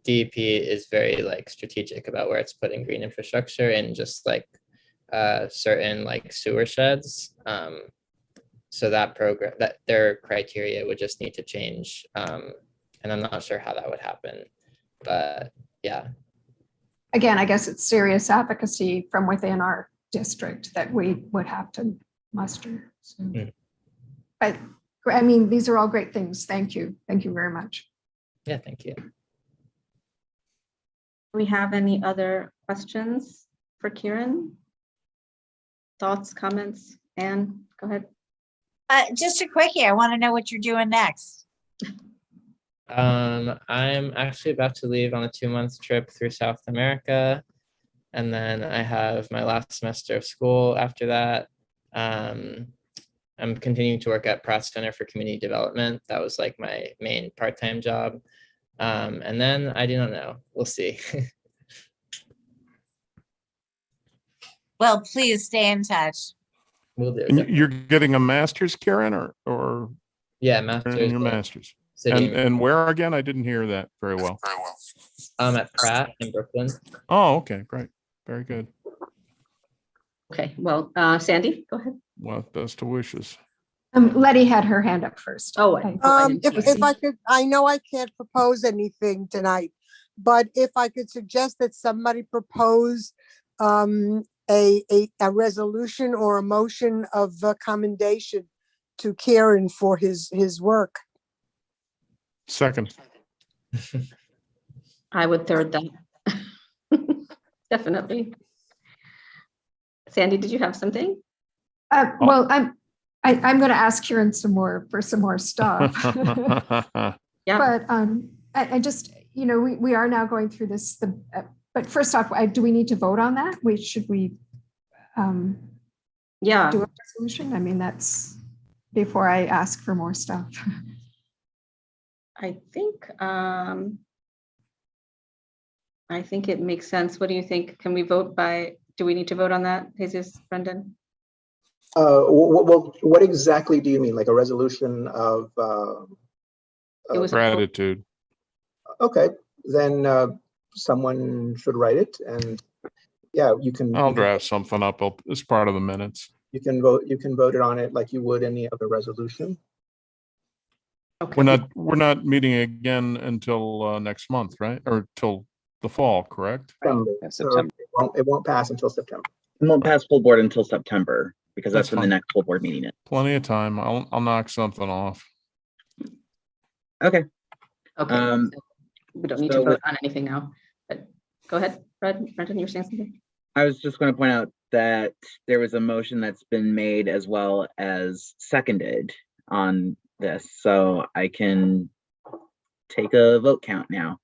DEP is very like strategic about where it's putting green infrastructure and just like certain like sewer sheds. So that program, that their criteria would just need to change. And I'm not sure how that would happen, but yeah. Again, I guess it's serious advocacy from within our district that we would have to muster. So. But I mean, these are all great things. Thank you. Thank you very much. Yeah, thank you. Do we have any other questions for Kieran? Thoughts, comments? Anne, go ahead. Just a quickie. I want to know what you're doing next. I'm actually about to leave on a 2-month trip through South America. And then I have my last semester of school after that. I'm continuing to work at Pratt Center for Community Development. That was like my main part-time job. And then I do not know. We'll see. Well, please stay in touch. We'll do. And you're getting a master's, Karen, or Yeah, your master's. And where again? I didn't hear that very well. At Pratt in Brooklyn. Oh, okay, great. Very good. Okay, well, Sandy, go ahead. Well, best of wishes. Letty had her hand up first. Oh, If I could, I know I can't propose anything tonight, but if I could suggest that somebody propose a resolution or a motion of commendation to Kieran for his work. Second. I would third that. definitely. Sandy, did you have something? Well, I'm going to ask Kieran some more stuff. Yeah. But I just, we are now going through this, but first off, do we need to vote on that? Should we Yeah. do a resolution? I mean, that's before I ask for more stuff. I think it makes sense. What do you think? Can we vote do we need to vote on that, Jesus, Brendan? Well, what exactly do you mean? Like a resolution of? It was Gratitude. Okay, then someone should write it, and yeah, you can. I'll draft something up as part of the minutes. You can vote. You can vote it on it like you would any other resolution. okay. We're not meeting again until next month, right? Or till the fall, correct? September. Yeah, So September. it won't pass until September. It won't pass full board until September because that's That's when the fine. next full board meeting is. Plenty of time. I'll knock something off. Okay. Okay. Um, So we don't need so to vote on anything now, but go ahead, Brendan, you were saying something? I was just going to point out that there was a motion that's been made as well as seconded on this, so I can take a vote count now.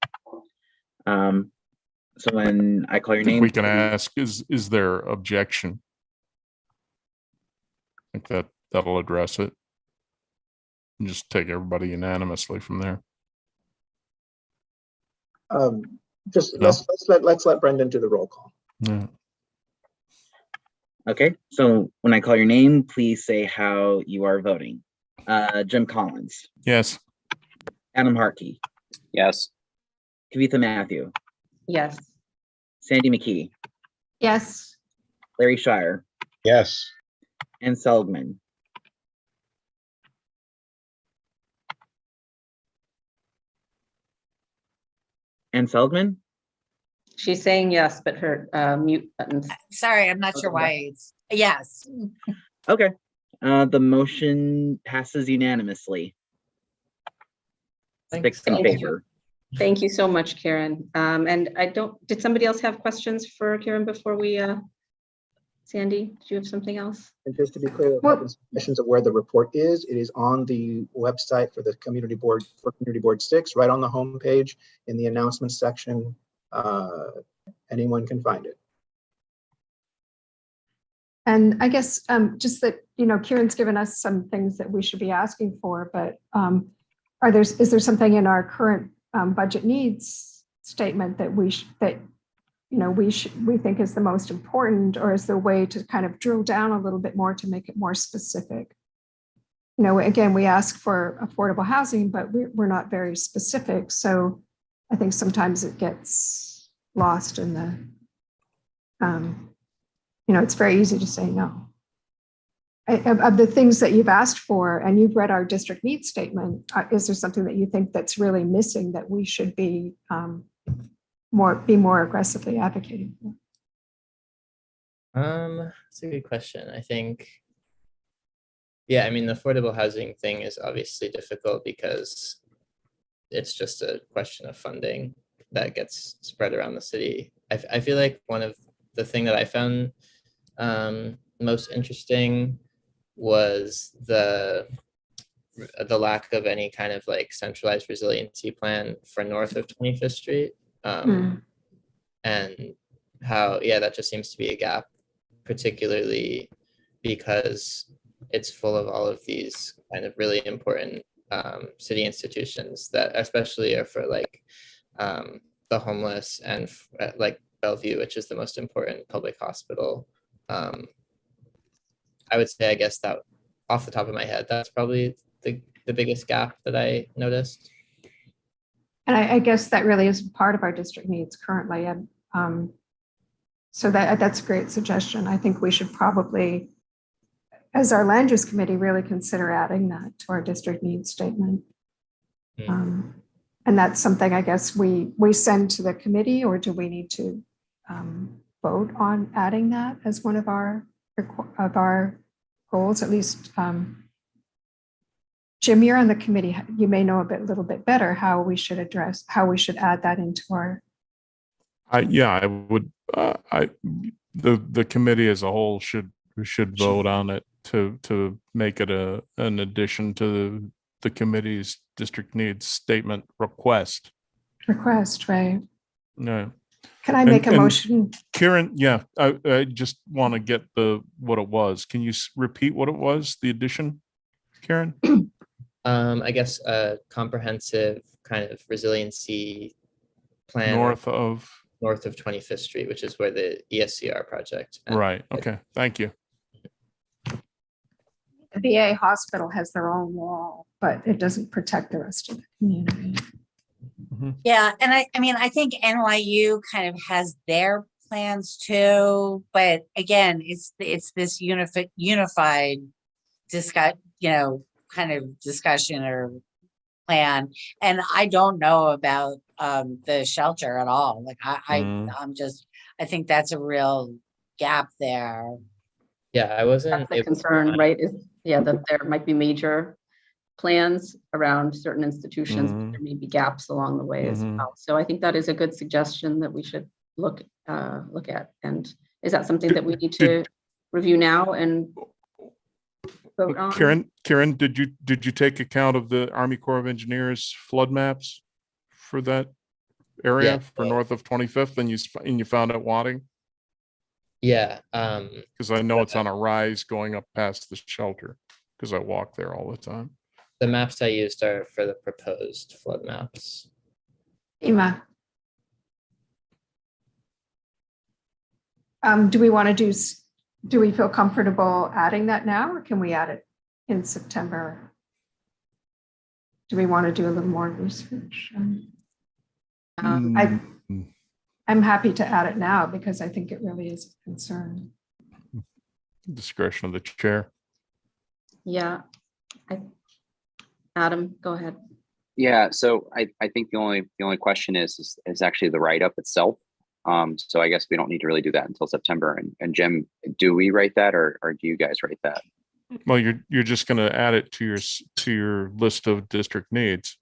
So when I call your I think name, we can ask, is there objection? I think that'll address it. And just take everybody unanimously from there. Just No. let's let Brendan do the roll call. Yeah. Okay, so when I call your name, please say how you are voting. Jim Collins, Yes. Adam Harkey, Yes. Kavitha Matthew, Yes. Sandy McKee, Yes. Larry Shire, Yes. and Seligman. And Seligman? She's saying yes, but her mute button's. Sorry, I'm not sure why it's, yes. Okay. The motion passes unanimously. Thanks. 6 in Thank you. favor. Thank you so much, Karen. And did somebody else have questions for Karen before we, Sandy, did you have something else? And just to be clear, there Well- have been submissions of where the report is. It is on the website for the community board, for Community Board 6, right on the homepage in the announcements section. Anyone can find it. And I guess just that, Kieran's given us some things that we should be asking for, but is there something in our current budget needs statement that we think is the most important, or is there a way to kind of drill down a little bit more to make it more specific? Again, we ask for affordable housing, but we're not very specific. So I think sometimes it gets lost in the, it's very easy to say no. Of the things that you've asked for, and you've read our district needs statement, is there something that you think that's really missing that we should be more aggressively advocating for? That's a good question. I think, yeah, I mean, the affordable housing thing is obviously difficult because it's just a question of funding that gets spread around the city. I feel like one of the thing that I found most interesting was the lack of any kind of like centralized resiliency plan for north of 25th Street. And how, yeah, that just seems to be a gap, particularly because it's full of all of these kind of really important city institutions that especially are for like the homeless and like Bellevue, which is the most important public hospital. I would say, I guess that off the top of my head, that's probably the biggest gap that I noticed. And I guess that really is part of our district needs currently. And so that's a great suggestion. I think we should probably, as our land use committee, really consider adding that to our district needs statement. And that's something I guess we send to the committee, or do we need to vote on adding that as one of our goals? At least, Jim, you're on the committee. You may know a little bit better how we should add that into our. I would The committee as a whole should vote on it to make it an addition to the committee's district needs statement request. Request, right? No. Can I make a And motion? Karen, yeah, I just want to get what it was. Can you repeat what it was, the addition, Karen? I guess a comprehensive kind of resiliency plan North of, north of 25th Street, which is where the ESCR project. right, okay, thank you. The VA hospital has their own wall, but it doesn't protect the rest of the community. Yeah, and I mean, I think NYU kind of has their plans too, but again, it's this unified kind of discussion or plan. And I don't know about the shelter at all. Like I think that's a real gap there. Yeah, I wasn't That's the able to concern, find- right? Is, yeah, that there might be major plans around certain institutions, but there may be gaps along the way as well. So I think that is a good suggestion that we should look at. And is that something that we need to review now and vote on? Karen, did you take account of the Army Corps of Engineers flood maps for that area Yeah. for north of 25th, and you found it wanting? Yeah. Because I know it's on a rise going up past the shelter, because I walk there all the time. The maps I used are for the proposed flood maps. Ima. Do we want to do we feel comfortable adding that now, or can we add it in September? Do we want to do a little more research? I'm happy to add it now because I think it really is a concern. Discretion of the chair. Yeah. Adam, go ahead. Yeah, so I think the only question is actually the write-up itself. So I guess we don't need to really do that until September. And Jim, do we write that or do you guys write that? Well, you're just going to add it to your list of district needs.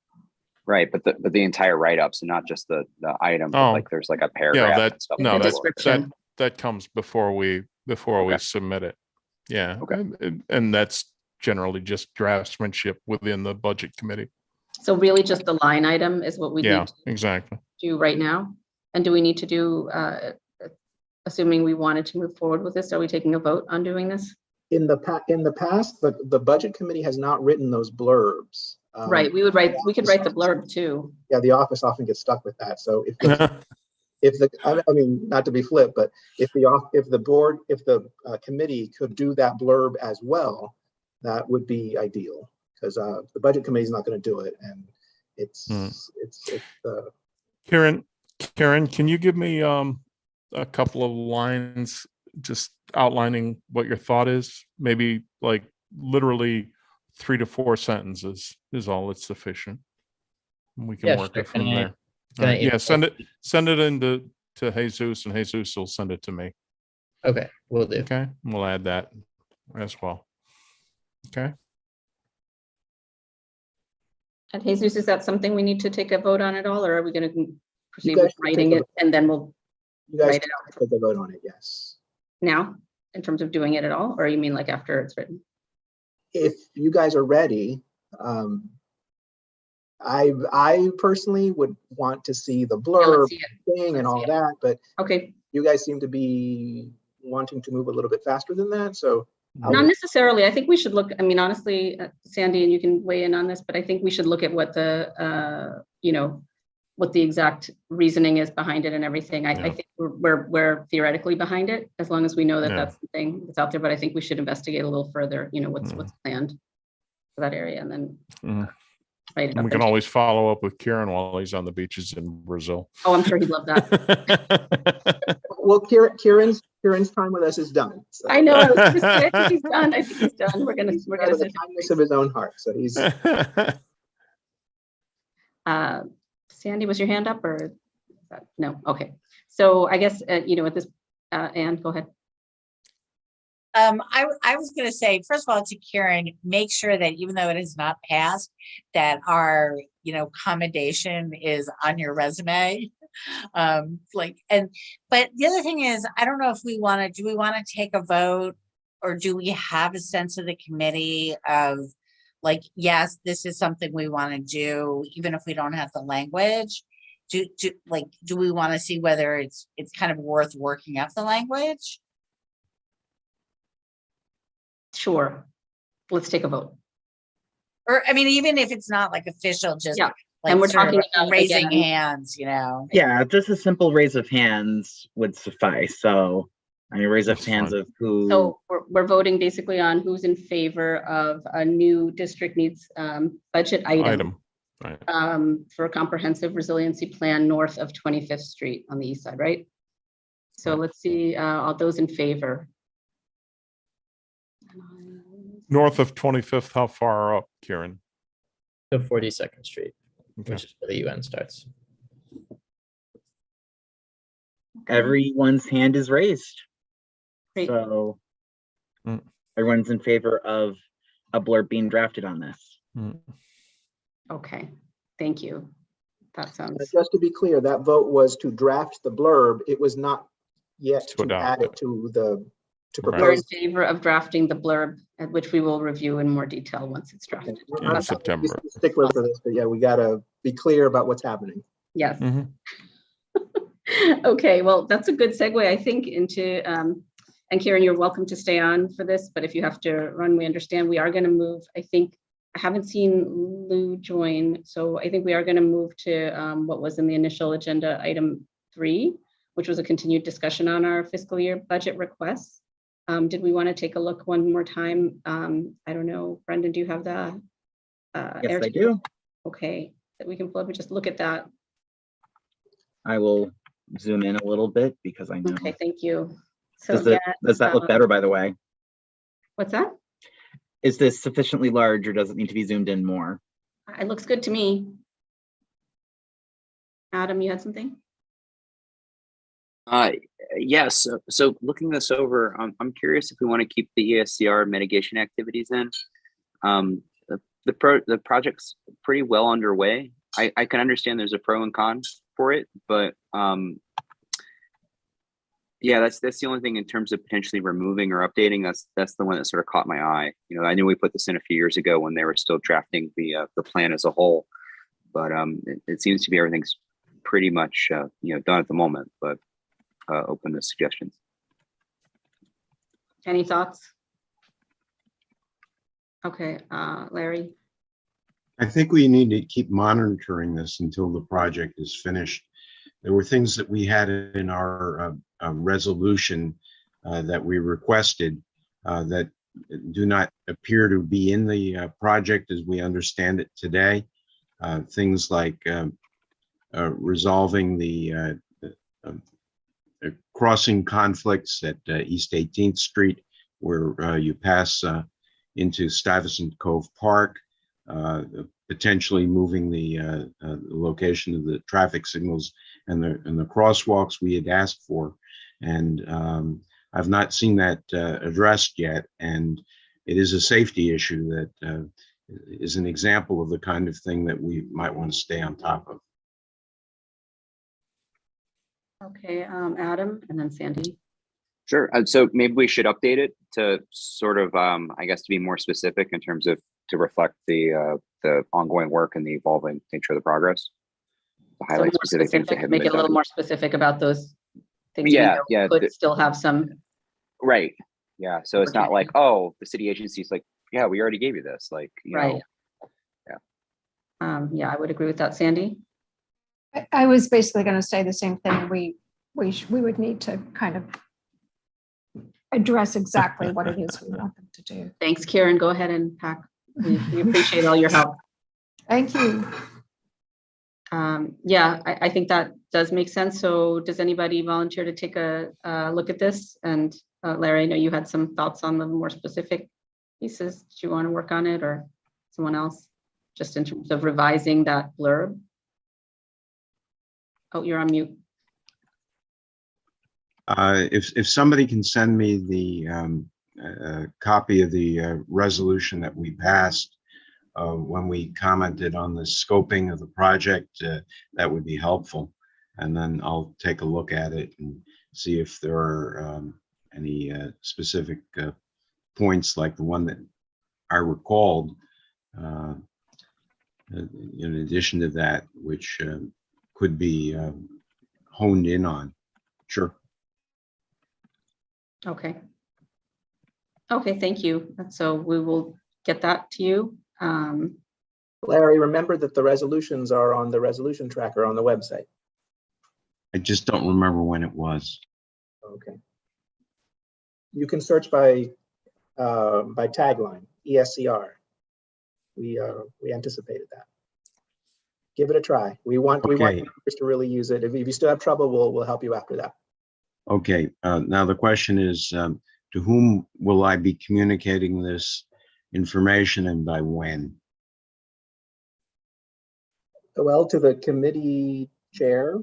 Right, but the entire write-up, so not just the item, but like there's like a paragraph. Yeah, and stuff The like that. description. that comes before we submit it. Yeah. Okay. And that's generally just draftsmanship within the budget committee. So really just the line item is what we Yeah, need to exactly. do right now. And do we need to do, assuming we wanted to move forward with this, are we taking a vote on doing this? In the past, the budget committee has not written those blurbs. Right, we could write the blurb too. Yeah, the office often gets stuck with that. So I mean, not to be flip, but if the committee could do that blurb as well, that would be ideal, because the budget committee is not going to do it, and it's Karen, can you give me a couple of lines just outlining what your thought is? Maybe like literally 3 to 4 sentences is all that's sufficient. We can work it from there. Yeah, send it into Jesus, and Jesus will send it to me. Okay, we'll do. Okay, we'll add that as well. Okay. And Jesus, is that something we need to take a vote on at all, or are we going to proceed guys with can writing take it and then we'll you guys write it out take a vote on it. Yes. now in terms of doing it at all, or you mean like after it's written? If you guys are ready, I personally would want to see the Yeah, blurb let's see it. thing and Let's all see it. that, but Okay, you guys seem to be wanting to move a little bit faster than that. So not necessarily. I think we should look, I mean, honestly, Sandy, and you can weigh in on this, but I think we should look at what the, what the exact reasoning is behind it and everything. I think we're theoretically behind it, as long as we know that that's the thing that's out there, but I think we should investigate a little further, what's planned for that area, and then write it up. We can always follow up with Kieran while he's on the beaches in Brazil. Oh, I'm sure he'd love that. well, Kieran's time with us is done. So. I know. I was gonna say, I think he's done. I think he's done. We're gonna the kindness of his own heart. So he's. Sandy, was your hand up or no? Okay. So I guess at this, Anne, go ahead. I was gonna say, first of all, to Karen, make sure that even though it has not passed, that our, commendation is on your resume. But the other thing is, I don't know if do we want to take a vote, or do we have a sense of the committee of like, yes, this is something we want to do, even if we don't have the language? Do we want to see whether it's kind of worth working up the language? Sure. Let's take a vote. Or, I mean, even if it's not like official, just Yeah. like And we're sort of talking about, raising again, hands, Yeah, just a simple raise of hands would suffice. So, I mean, raise of That's hands fine. of who. So we're voting basically on who's in favor of a new district needs budget item Right. for a comprehensive resiliency plan north of 25th Street on the east side, right? So Right. let's see, all those in favor. North of 25th, how far up, Kieran? To 42nd Street, Okay. which is where the UN starts. Everyone's hand is raised. Great. So Mm. everyone's in favor of a blurb being drafted on this. Mm. Okay, thank you. That sounds, Just to be clear, that vote was to draft the blurb. It was not yet To to adopt add it. it to the, to Right. we're in propose. favor of drafting the blurb, which we will review in more detail once it's drafted. In I'm not September. a stickler for this, but yeah, we gotta be clear about what's happening. Yes. Mhm. Okay, well, that's a good segue, I think, into, and Karen, you're welcome to stay on for this, but if you have to run, we understand. We are going to move, I think, I haven't seen Lou join, so I think we are going to move to what was in the initial agenda, item 3, which was a continued discussion on our fiscal year budget requests. Did we want to take a look one more time? I don't know, Brendan, do you have the? Yes, I do. Okay, that we can pull up and just look at that. I will zoom in a little bit because I know. Okay, thank you. So Does again, that look better, by the way? what's that? Is this sufficiently large or does it need to be zoomed in more? It looks good to me. Adam, you had something? Yes. So looking this over, I'm curious if we want to keep the ESCR mitigation activities in. The project's pretty well underway. I can understand there's a pro and con for it, but yeah, that's the only thing in terms of potentially removing or updating. That's the one that sort of caught my eye. I knew we put this in a few years ago when they were still drafting the plan as a whole, but it seems to be everything's pretty much done at the moment. But open to suggestions. Any thoughts? Okay, Larry. I think we need to keep monitoring this until the project is finished. There were things that we had in our resolution that we requested that do not appear to be in the project as we understand it today. Things like resolving the crossing conflicts at East 18th Street, where you pass into Stuyvesant Cove Park, potentially moving the location of the traffic signals and the crosswalks we had asked for. And I've not seen that addressed yet. And it is a safety issue that is an example of the kind of thing that we might want to stay on top of. Okay, Adam, and then Sandy. Sure. So maybe we should update it to sort of, I guess, to be more specific in terms of to reflect the ongoing work and the evolving nature of the progress. To highlight So specific things that haven't make been it a little done. more specific about those things. Yeah, we know yeah, could still have some. Right. Yeah. So it's not like, Protection. oh, the city agency's like, yeah, we already gave you this. Like, Right. Yeah. Yeah, I would agree with that, Sandy. I was basically going to say the same thing. We would need to kind of address exactly what it is we want them to do. Thanks, Karen. Go ahead and pack. We appreciate all your help. Thank you. Yeah, I think that does make sense. So does anybody volunteer to take a look at this? And Larry, I know you had some thoughts on the more specific pieces. Do you want to work on it, or someone else? Just in terms of revising that blurb. Oh, you're on mute. If somebody can send me the a copy of the resolution that we passed when we commented on the scoping of the project, that would be helpful. And then I'll take a look at it and see if there are any specific points like the one that I recalled, in addition to that, which could be honed in on. Sure. Okay. Okay, thank you. So we will get that to you. Larry, remember that the resolutions are on the resolution tracker on the website. I just don't remember when it was. Okay. You can search by tagline, ESCR. We anticipated that. Give it a try. We want Okay. members to really use it. If you still have trouble, we'll help you after that. Okay, now the question is, to whom will I be communicating this information and by when? Well, to the committee chair,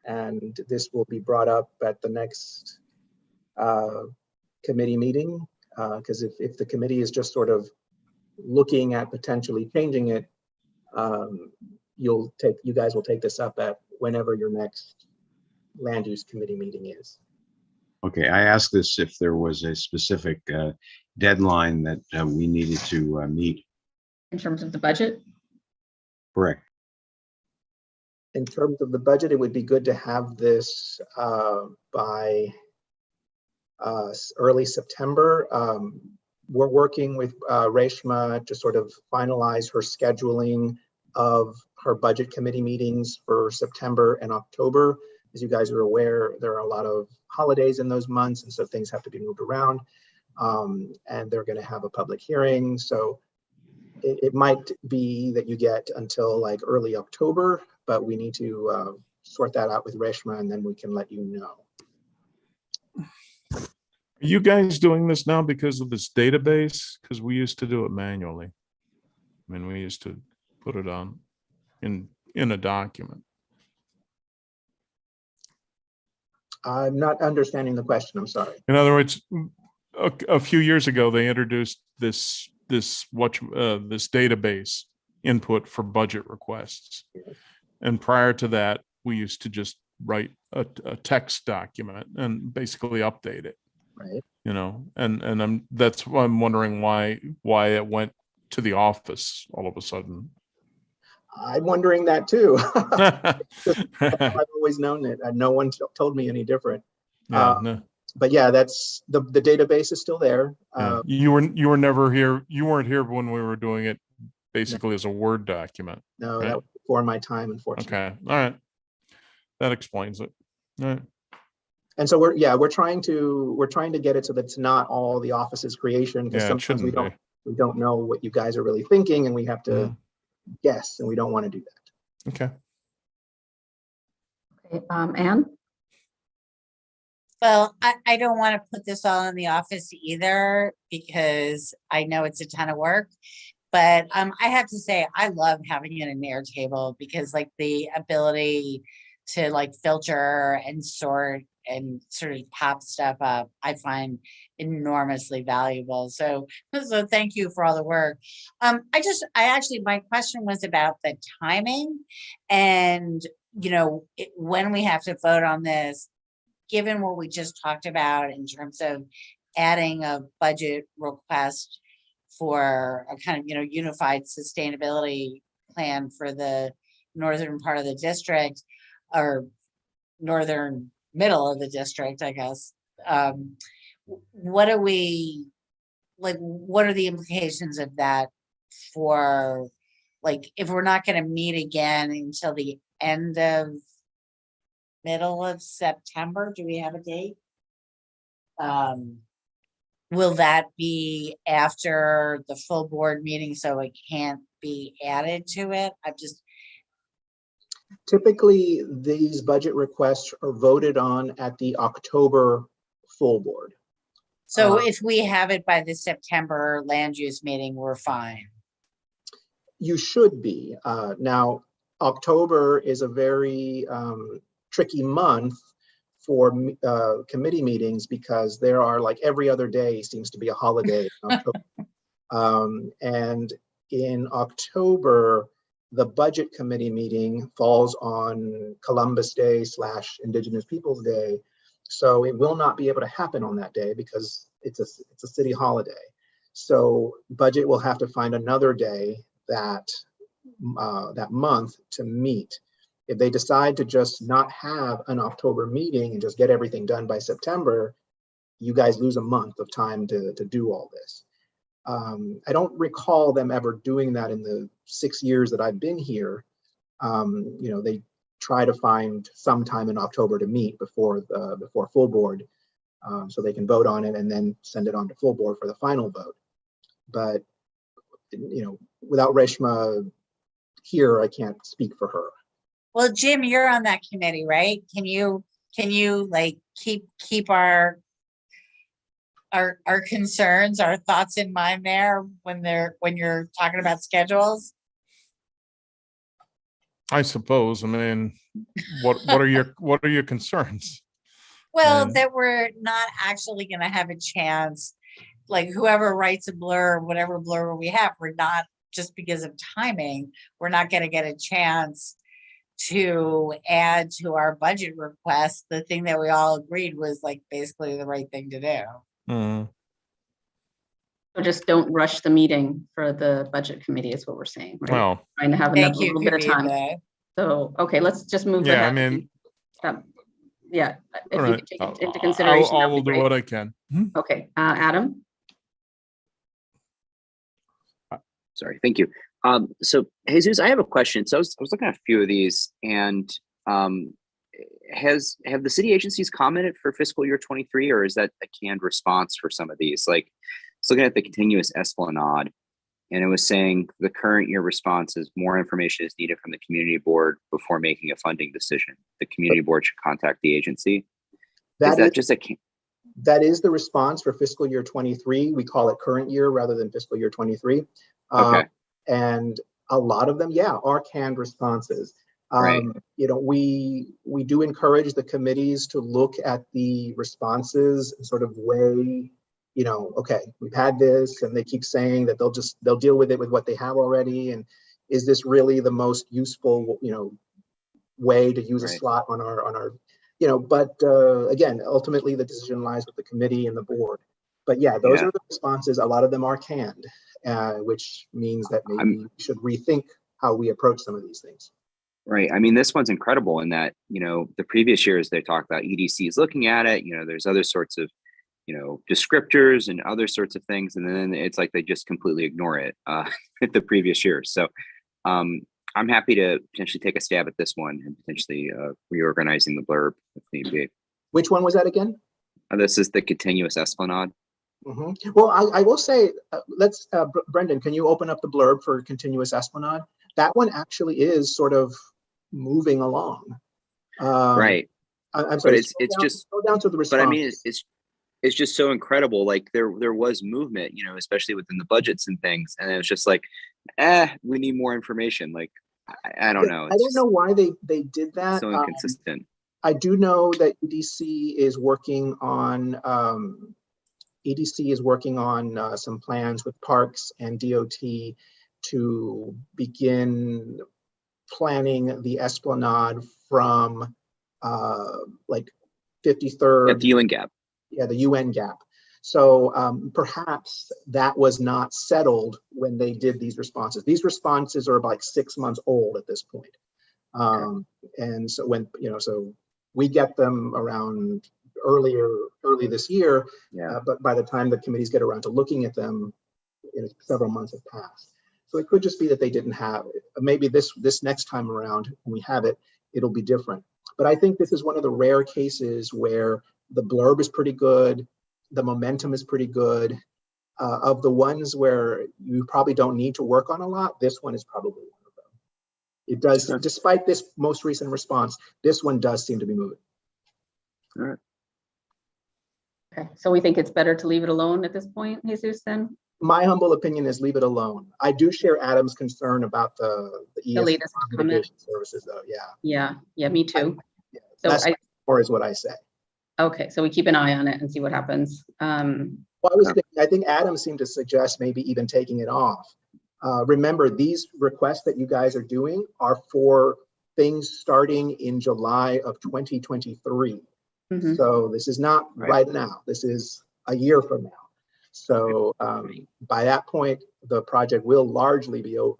and this will be brought up at the next committee meeting, because if the committee is just sort of looking at potentially changing it, you guys will take this up at whenever your next land use committee meeting is. Okay, I asked this if there was a specific deadline that we needed to meet. In terms of the budget? Correct. In terms of the budget, it would be good to have this by early September. We're working with Reshma to sort of finalize her scheduling of her budget committee meetings for September and October. As you guys are aware, there are a lot of holidays in those months, and so things have to be moved around. And they're going to have a public hearing. So it might be that you get until like early October, but we need to sort that out with Reshma, and then we can let you know. Are you guys doing this now because of this database? Because we used to do it manually. I mean, we used to put it on in a document. I'm not understanding the question. I'm sorry. In other words, a few years ago, they introduced this database input for budget requests. And prior to that, we used to just write a text document and basically update it. Right. You know, and that's why I'm wondering why it went to the office all of a sudden. I'm wondering that too. I've always known it, and no one told me any different. Yeah, no. But yeah, that's the database is still there. Yeah. You were never here. You weren't here when we were doing it basically as a Word document. No, right? that was before my time, unfortunately. Okay, all right, that explains it. All right. And so we're trying to get it so that it's not all the office's creation, because Yeah, it sometimes shouldn't we don't know what you guys are really thinking, and we have to guess, and we don't want to do that. Okay. Okay, Anne? Well, I don't want to put this all in the office either, because I know it's a ton of work. But I have to say, I love having it in Airtable, because like the ability to like filter and sort and sort of pop stuff up, I find enormously valuable. So thank you for all the work. My question was about the timing, and when we have to vote on this, given what we just talked about in terms of adding a budget request for a kind of unified sustainability plan for the northern part of the district, or northern middle of the district, I guess. What are the implications of that for, like, if we're not going to meet again until the middle of September? Do we have a date? Will that be after the full board meeting, so it can't be added to it? Typically, these budget requests are voted on at the October full board. So if we have it by the September land use meeting, we're fine. You should be. Now, October is a very tricky month for committee meetings because there are like every other day seems to be a holiday in October. And in October, the budget committee meeting falls on Columbus Day / Indigenous Peoples Day. So it will not be able to happen on that day because it's a city holiday. So budget will have to find another day that month to meet. If they decide to just not have an October meeting and just get everything done by September, you guys lose a month of time to do all this. I don't recall them ever doing that in the 6 years that I've been here. They try to find some time in October to meet before full board, so they can vote on it and then send it on to full board for the final vote. But without Reshma here, I can't speak for her. Well, Jim, you're on that committee, right? Can you like keep our concerns, our thoughts in mind there when you're talking about schedules? I suppose. I mean, what are your concerns? Well, that we're not actually going to have a chance, like whoever writes a blurb, whatever blurb we have, we're not, just because of timing, we're not going to get a chance to add to our budget request the thing that we all agreed was like basically the right thing to do. So just don't rush the meeting for the budget committee is what we're saying, right? Well, Trying to have a Thank you, little bit of time. Kavita. So, okay, let's just move yeah, I ahead. mean, Yeah, if all you right. could take it into consideration. I that'd will be do great. what I can. Okay, Adam? Sorry, thank you. So Jesus, I have a question. So I was looking at a few of these, and have the city agencies commented for fiscal year 23, or is that a canned response for some of these? Like, I was looking at the continuous Esplanade, and it was saying the current year response is more information is needed from the community board before making a funding decision. The community board should contact the agency. That is the response for fiscal year 23. We call it current year rather than fiscal year 23. Okay. And a lot of them, are canned responses. Right. We do encourage the committees to look at the responses and sort of weigh, okay, we've had this, and they keep saying that they'll deal with it with what they have already, and is this really the most useful, way to use a slot on our, but again, ultimately the decision lies with the committee and the board. But those are the responses. A lot of them are canned, which means that maybe we should rethink how we approach some of these things. Right. I mean, this one's incredible in that, the previous years they talked about EDCs looking at it, there's other sorts of, descriptors and other sorts of things. And then it's like they just completely ignore it the previous years. So I'm happy to potentially take a stab at this one and potentially reorganizing the blurb if need be. Which one was that again? This is the continuous Esplanade. Mm-hmm. Well, I will say, Brendan, can you open up the blurb for continuous Esplanade? That one actually is sort of moving along. Right. I'm sorry. But it's just go down to the response. But I mean, it's just so incredible. Like there was movement, especially within the budgets and things, and it was just like, we need more information. Like I don't know. I don't know why they did that. So inconsistent. I do know that EDC is working on some plans with parks and DOT to begin planning the Esplanade from like 53rd. At the UN Gap. Yeah, the UN Gap. So perhaps that was not settled when they did these responses. These responses are like 6 months old at this point. And so when, so we get them around early this year, but by the time the committees get around to looking at them, several months have passed. So it could just be that they didn't have it. Maybe this next time around when we have it, it'll be different. But I think this is one of the rare cases where the blurb is pretty good, the momentum is pretty good. Of the ones where you probably don't need to work on a lot, this one is probably one of them. It does, despite this most recent response, this one does seem to be moving. All right. Okay, so we think it's better to leave it alone at this point, Jesus, then? My humble opinion is leave it alone. I do share Adam's concern about the latest comment services, though. Yeah, me too. That's more is what I say. Okay, so we keep an eye on it and see what happens. Well, I think Adam seemed to suggest maybe even taking it off. Remember, these requests that you guys are doing are for things starting in July of 2023. Mhm. So this is not right now. This is a year from now. So by that point, the project will largely be over.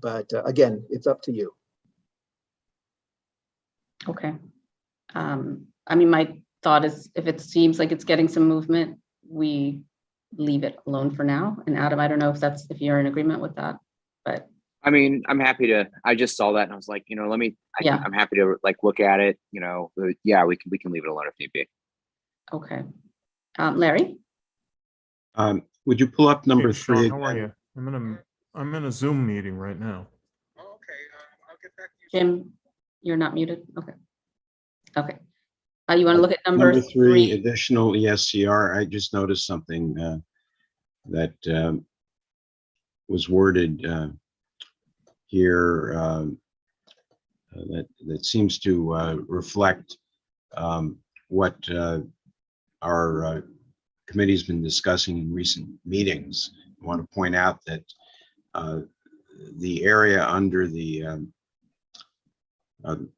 But again, it's up to you. Okay. I mean, my thought is if it seems like it's getting some movement, we leave it alone for now. And Adam, I don't know if you're in agreement with that, but. I mean, I'm happy to, I just saw that and I was like, I'm happy to like look at it, yeah, we can leave it alone if need be. Okay. Larry? Would you pull up number Hey, Sean, 3? how are you? I'm in a Zoom meeting right now. Oh, okay. I'll get back to you. Jim, you're not muted? Okay. Okay. You want to look at number Number 3, three? additional ESCR. I just noticed something that was worded here that seems to reflect what our committee's been discussing in recent meetings. I want to point out that the area under the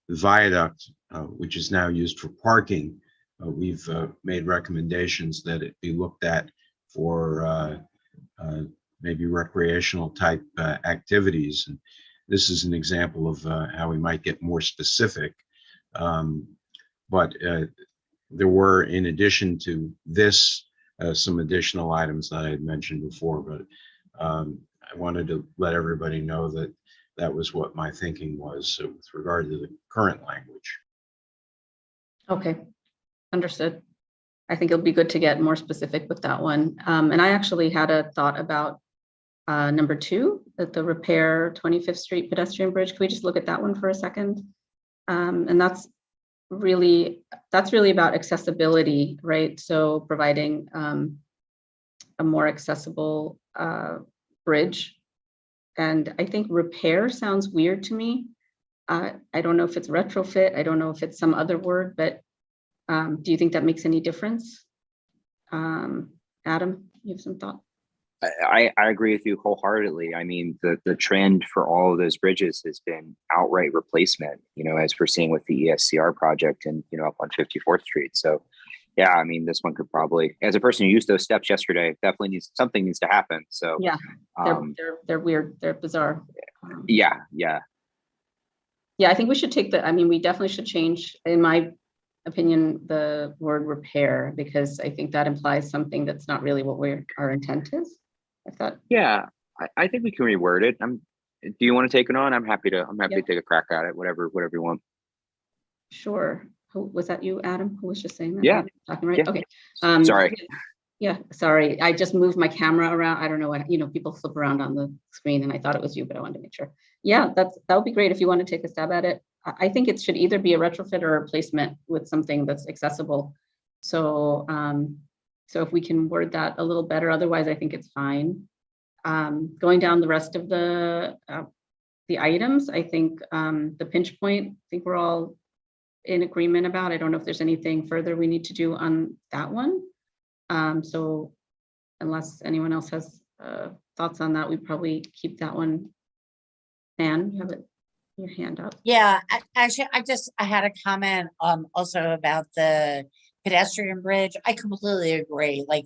viaduct, which is now used for parking, we've made recommendations that it be looked at for maybe recreational type activities. And this is an example of how we might get more specific. But there were, in addition to this, some additional items that I had mentioned before, but I wanted to let everybody know that that was what my thinking was with regard to the current language. Okay, understood. I think it'll be good to get more specific with that one. And I actually had a thought about number 2, that the repair 25th Street pedestrian bridge. Can we just look at that one for a second? And that's really about accessibility, right? So providing a more accessible bridge. And I think repair sounds weird to me. I don't know if it's retrofit. I don't know if it's some other word, but do you think that makes any difference? Adam, you have some thought? I agree with you wholeheartedly. I mean, the trend for all of those bridges has been outright replacement, as we're seeing with the ESCR project and, up on 54th Street. So yeah, I mean, this one could probably, as a person who used those steps yesterday, definitely something needs to happen. So yeah, they're weird. They're bizarre. Yeah. I think we should we definitely should change, in my opinion, the word repair, because I think that implies something that's not really what our intent is. I thought. Yeah, I think we can reword it. Do you want to take it on? I'm happy to take a crack at it. Whatever you want. Sure. Who was that? You, Adam? Who was just saying that? Yeah. Talking right. Yeah. Okay. Sorry. Yeah. Sorry. I just moved my camera around. I don't know what, people flip around on the screen, and I thought it was you, but I wanted to make sure. Yeah, that would be great if you want to take a stab at it. I think it should either be a retrofit or a replacement with something that's accessible. So, so if we can word that a little better, otherwise I think it's fine. Going down the rest of the items, I think the pinch point, I think we're all in agreement about. I don't know if there's anything further we need to do on that one. So unless anyone else has thoughts on that, we probably keep that one. Anne, you have your hand up. Yeah, actually, I had a comment also about the pedestrian bridge. I completely agree. Like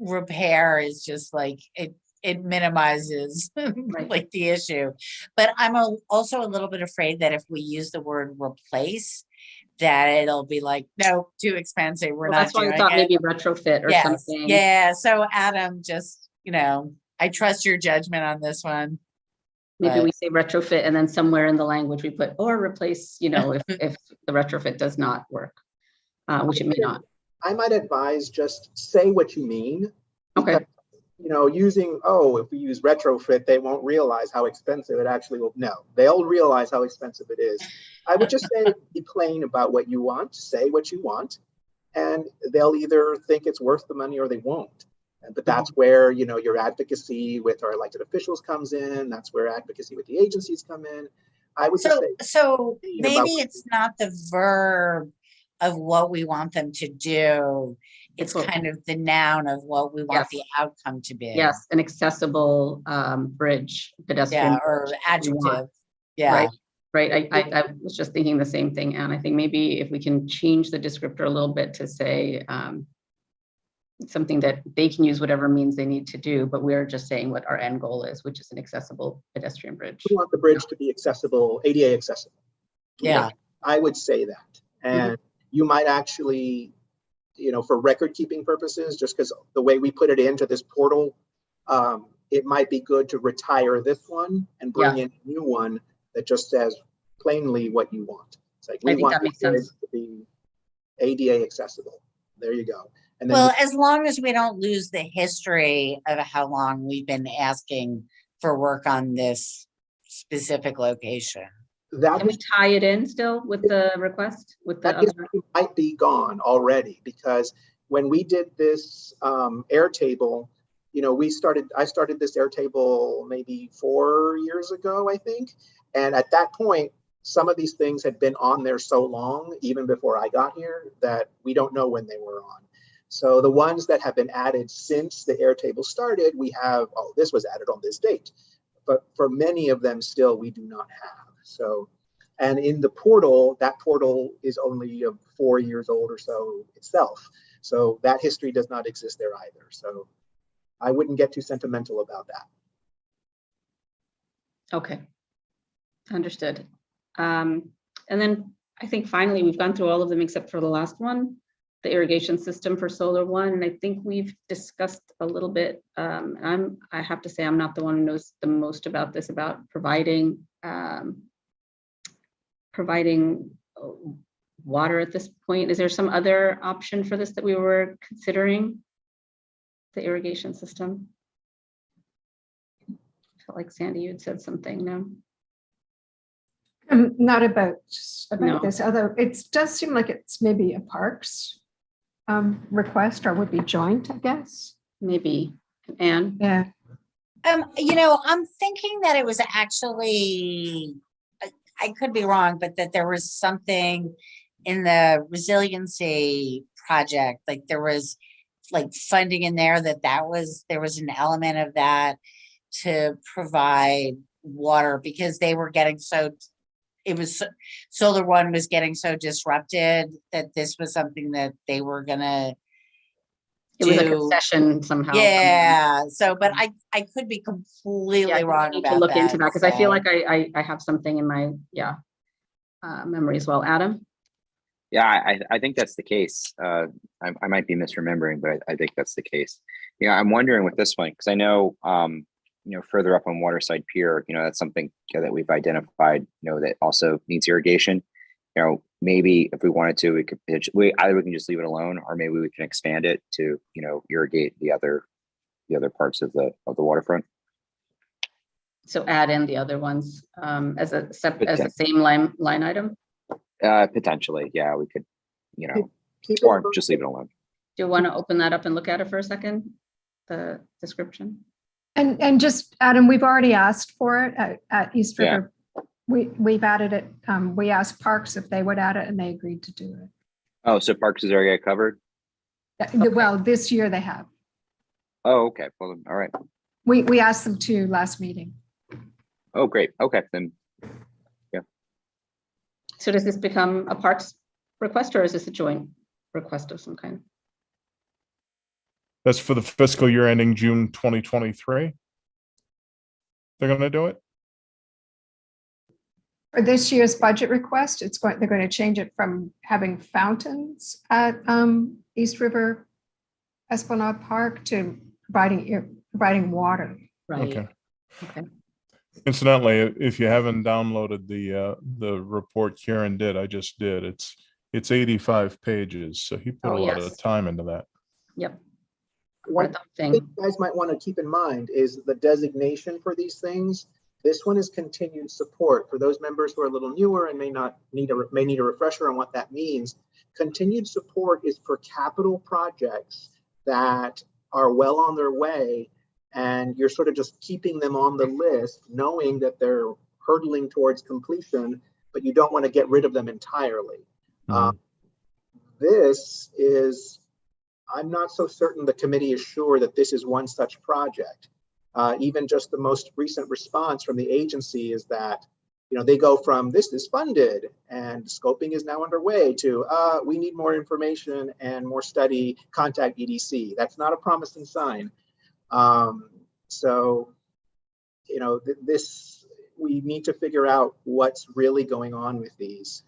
repair is just like it minimizes Right. like the issue. But I'm also a little bit afraid that if we use the word replace, that it'll be like, no, too expensive. We're not That's why doing I thought it. maybe retrofit or something. Yeah. So Adam, just I trust your judgment on this one. Maybe we say retrofit, and then somewhere in the language we put or replace, if the retrofit does not work, which it may not. I might advise just say what you mean. Okay. Because, if we use retrofit, they won't realize how expensive it actually will. No, they'll realize how expensive it is. I would just say, be plain about what you want, say what you want, and they'll either think it's worth the money or they won't. But that's where, your advocacy with our elected officials comes in. That's where advocacy with the agencies come in. I would just say, so maybe it's not the verb of what we want them to do. It's Well, kind of the noun of what we want the outcome to be. yes, an accessible bridge, pedestrian. Yeah, or bridge that we want. adjective. Yeah. Right, right. I was just thinking the same thing, and I think maybe if we can change the descriptor a little bit to say something that they can use whatever means they need to do, but we're just saying what our end goal is, which is an accessible pedestrian bridge. We want the bridge to be accessible, ADA accessible. Yeah. I would say that. And you might actually, you know, for record keeping purposes, just because the way we put it into this portal, it might be good to retire this one and bring in a new one that just says plainly what you want. It's like, we want the bridge to be ADA accessible. There you go. And then Well, as long as we don't lose the history of how long we've been asking for work on this specific location. Can we tie it in still with the request? With the other? Might be gone already, because when we did this Airtable, you know, I started this Airtable maybe 4 years ago, I think. And at that point, some of these things had been on there so long, even before I got here, that we don't know when they were on. So the ones that have been added since the Airtable started, we have, oh, this was added on this date. But for many of them still, we do not have. So, and in the portal, that portal is only 4 years old or so itself. So that history does not exist there either. So I wouldn't get too sentimental about that. Okay, understood. And then I think finally we've gone through all of them except for the last one, the irrigation system for solar one. And I think we've discussed a little bit. I have to say I'm not the one who knows the most about this, about providing water at this point. Is there some other option for this that we were considering? The irrigation system. I felt like Sandy, you had said something, no? Not about No. this, although it does seem like it's maybe a parks request, or would be joint, I guess. Maybe. Anne? Yeah. You know, I'm thinking that it was actually, I could be wrong, but that there was something in the resiliency project, like there was like funding in there there was an element of that to provide water, because they were getting Solar One was getting so disrupted that this was something that they were gonna It was a concession somehow. Yeah. So, but I could be completely wrong need about to look that, into that, because I feel like I have something in my memory as well. Adam? Yeah, I think that's the case. I might be misremembering, but I think that's the case. You know, I'm wondering with this one, because I know, you know, further up on Waterside Pier, you know, that's something that we've identified, you know, that also needs irrigation. You know, maybe if we wanted to, we could either we can just leave it alone, or maybe we can expand it to, you know, irrigate the other parts of the waterfront. So add in the other ones as a same line item? Potentially, yeah, we could, you know, or just leave it alone. Do you want to open that up and look at it for a second? The description? And just, Adam, we've already asked for it at East River. We've added it. We asked Parks if they would add it, and they agreed to do it. Oh, so Parks is already covered? Well, this year they have. Oh, okay. Well, all right. We asked them to last meeting. Oh, great. Okay, then. Yeah. So does this become a Parks request, or is this a joint request of some kind? That's for the fiscal year ending June 2023. They're going to do it? For this year's budget request, they're going to change it from having fountains at East River Esplanade Park to providing water. Right. Okay. Incidentally, if you haven't downloaded the report Karen did, I just did. It's 85 pages, so he put a lot of time into that. Yep. One thing you guys might want to keep in mind is the designation for these things. This one is continued support. For those members who are a little newer and may need a refresher on what that means, continued support is for capital projects that are well on their way, and you're sort of just keeping them on the list, knowing that they're hurtling towards completion, but you don't want to get rid of them entirely. this is, I'm not so certain the committee is sure that this is one such project. Even just the most recent response from the agency is that, they go from this is funded and scoping is now underway to we need more information and more study, contact EDC. That's not a promising sign. So, we need to figure out what's really going on with these,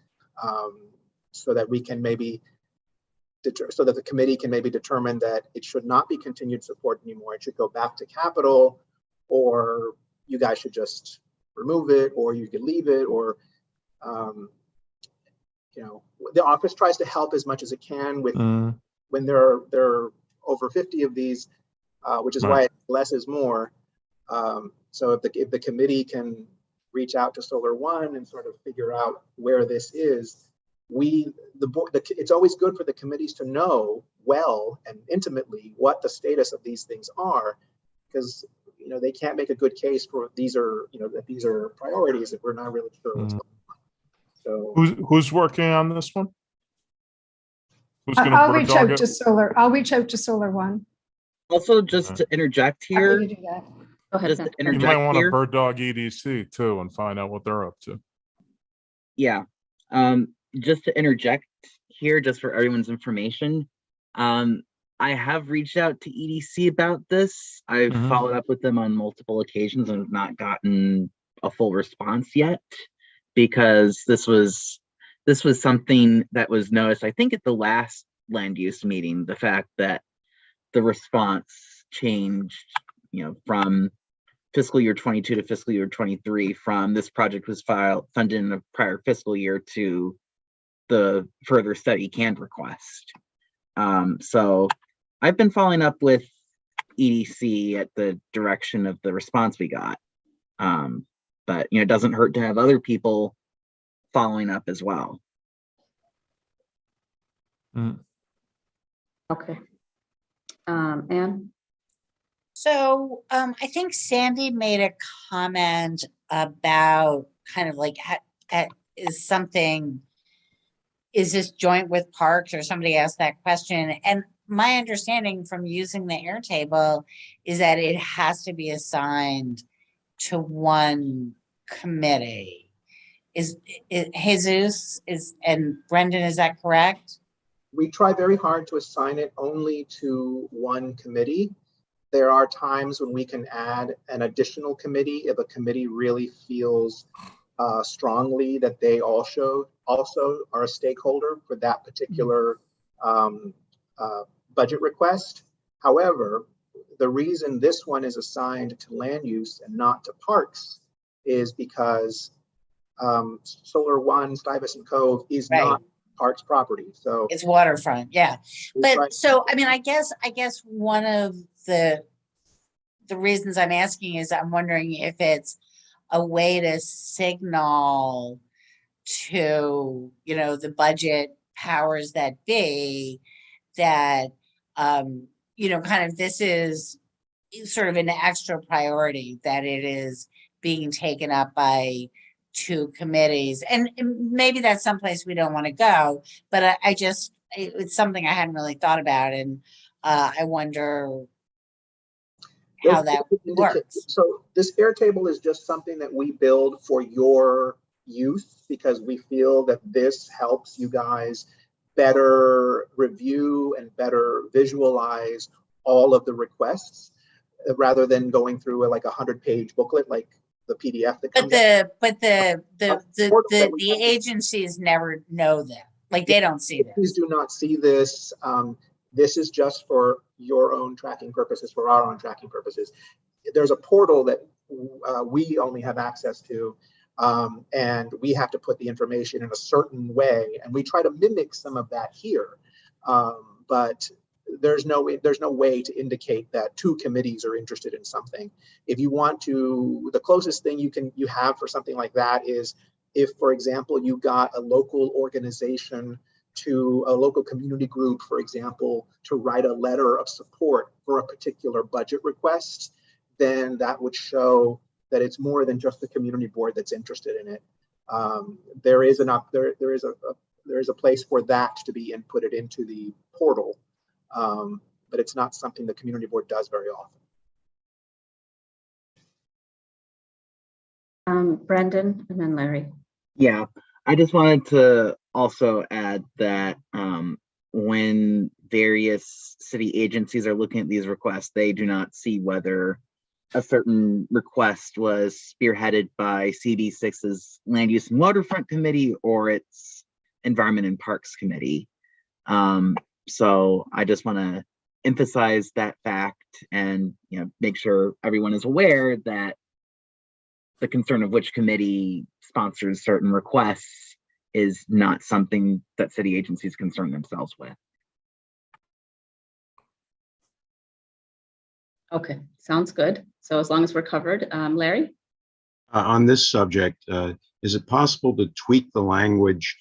so that we can maybe so that the committee can maybe determine that it should not be continued support anymore. It should go back to capital, or you guys should just remove it, or you could leave it, or the office tries to help as much as it can with when there are over 50 of these, which is why less is more. So if the committee can reach out to Solar One and sort of figure out where this is, it's always good for the committees to know well and intimately what the status of these things are, because they can't make a good case for these are that these are priorities if we're not really sure what's going on. So Who's working on this one? Who's going I'll to reach out to Solar. I'll reach out to Solar One. Also, just to interject here, Happy to do that. Go ahead, just to Seth. You might interject want to here. bird dog EDC too and find out what they're up to. Yeah. Just to interject here, just for everyone's information, I have reached out to EDC about this. I've followed up with them on multiple occasions and have not gotten a full response yet, because this was something that was noticed, I think, at the last land use meeting, the fact that the response changed, from fiscal year 22 to fiscal year 23, from this project was funded in a prior fiscal year to the further study canned request. So I've been following up with EDC at the direction of the response we got. But it doesn't hurt to have other people following up as well. Okay. Anne? So I think Sandy made a comment about kind of like is this joint with parks, or somebody asked that question. And my understanding from using the Airtable is that it has to be assigned to one committee. Is Jesus and Brendan, is that correct? We try very hard to assign it only to one committee. There are times when we can add an additional committee if a committee really feels strongly that they also are a stakeholder for that particular budget request. However, the reason this one is assigned to land use and not to parks is because Solar One, Stuyvesant Cove is not parks property. So it's waterfront, yeah. But right. So I mean, I guess one of the reasons I'm asking is I'm wondering if it's a way to signal to the budget powers that be that kind of this is sort of an extra priority, that it is being taken up by two committees, and maybe that's someplace we don't want to go, but it's something I hadn't really thought about, and I wonder how that works. So this Airtable is just something that we build for your use, because we feel that this helps you guys better review and better visualize all of the requests, rather than going through like a 100-page booklet like the PDF that comes the agencies never know that. Like, they don't see this. Please do not see this. This is just for your own tracking purposes, for our own tracking purposes. There's a portal that we only have access to, and we have to put the information in a certain way, and we try to mimic some of that here. But there's no way to indicate that two committees are interested in something. If you want to, the closest thing you have for something like that is if, for example, you got a local organization to a local community group, for example, to write a letter of support for a particular budget request, then that would show that it's more than just the community board that's interested in it. There is there is a place for that to be inputted into the portal. But it's not something the community board does very often. Brendan and then Larry. Yeah, I just wanted to also add that when various city agencies are looking at these requests, they do not see whether a certain request was spearheaded by CB6's Land Use and Waterfront Committee or its Environment and Parks Committee. So I just want to emphasize that fact and make sure everyone is aware that the concern of which committee sponsors certain requests is not something that city agencies concern themselves with. Okay, sounds good. So as long as we're covered, Larry? On this subject, is it possible to tweak the language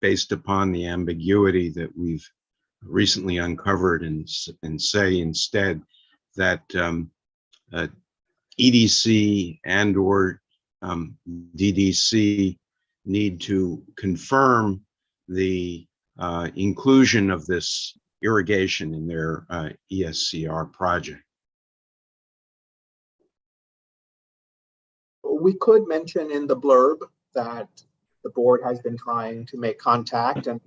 based upon the ambiguity that we've recently uncovered and say instead that EDC and or DDC need to confirm the inclusion of this irrigation in their ESCR project? We could mention in the blurb that the board has been trying to make contact and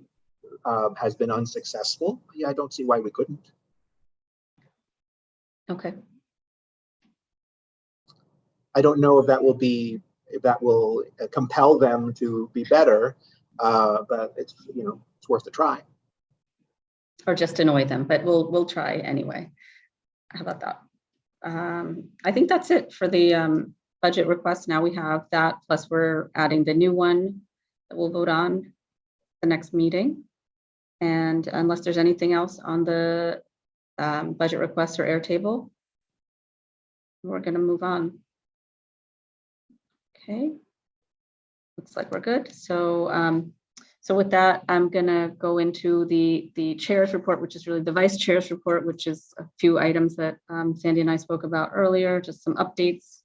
has been unsuccessful. Yeah, I don't see why we couldn't. Okay. I don't know if that will compel them to be better, but it's it's worth a try. Or just annoy them, but we'll try anyway. How about that? I think that's it for the budget request. Now we have that, plus we're adding the new one that we'll vote on the next meeting. And unless there's anything else on the budget request or Airtable, we're going to move on. Okay, looks like we're good. So so with that, I'm going to go into the chair's report, which is really the vice chair's report, which is a few items that Sandy and I spoke about earlier, just some updates.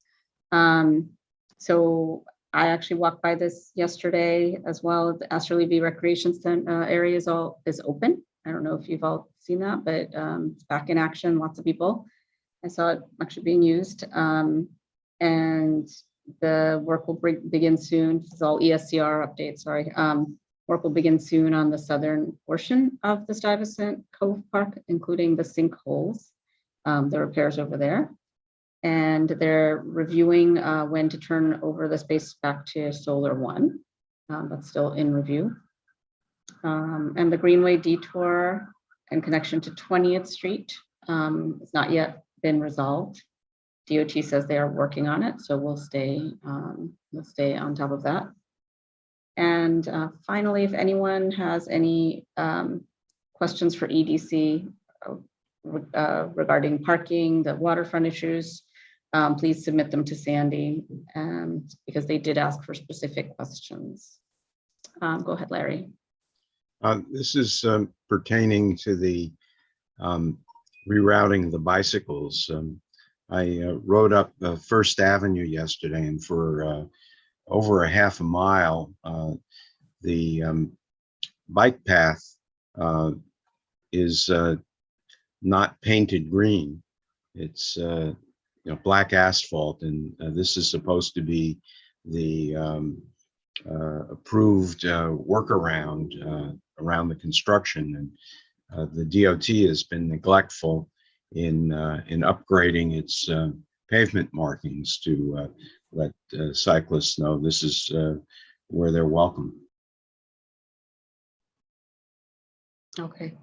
So I actually walked by this yesterday as well. The Esplanade Recreation Center area is open. I don't know if you've all seen that, but it's back in action. Lots of people. I saw it actually being used, and the work will begin soon. This is all ESCR updates. Sorry. Work will begin soon on the southern portion of the Stuyvesant Cove Park, including the sinkholes, the repairs over there. And they're reviewing when to turn over the space back to Solar One. That's still in review. And the Greenway detour and connection to 20th Street has not yet been resolved. DOT says they are working on it, so we'll stay on top of that. And finally, if anyone has any questions for EDC regarding parking, the waterfront issues, please submit them to Sandy, because they did ask for specific questions. Go ahead, Larry. This is pertaining to the rerouting the bicycles. I rode up First Avenue yesterday, and for over a half a mile, the bike path is not painted green. It's black asphalt, and this is supposed to be the approved workaround around the construction, and the DOT has been neglectful in upgrading its pavement markings to let cyclists know this is where they're welcome. Okay,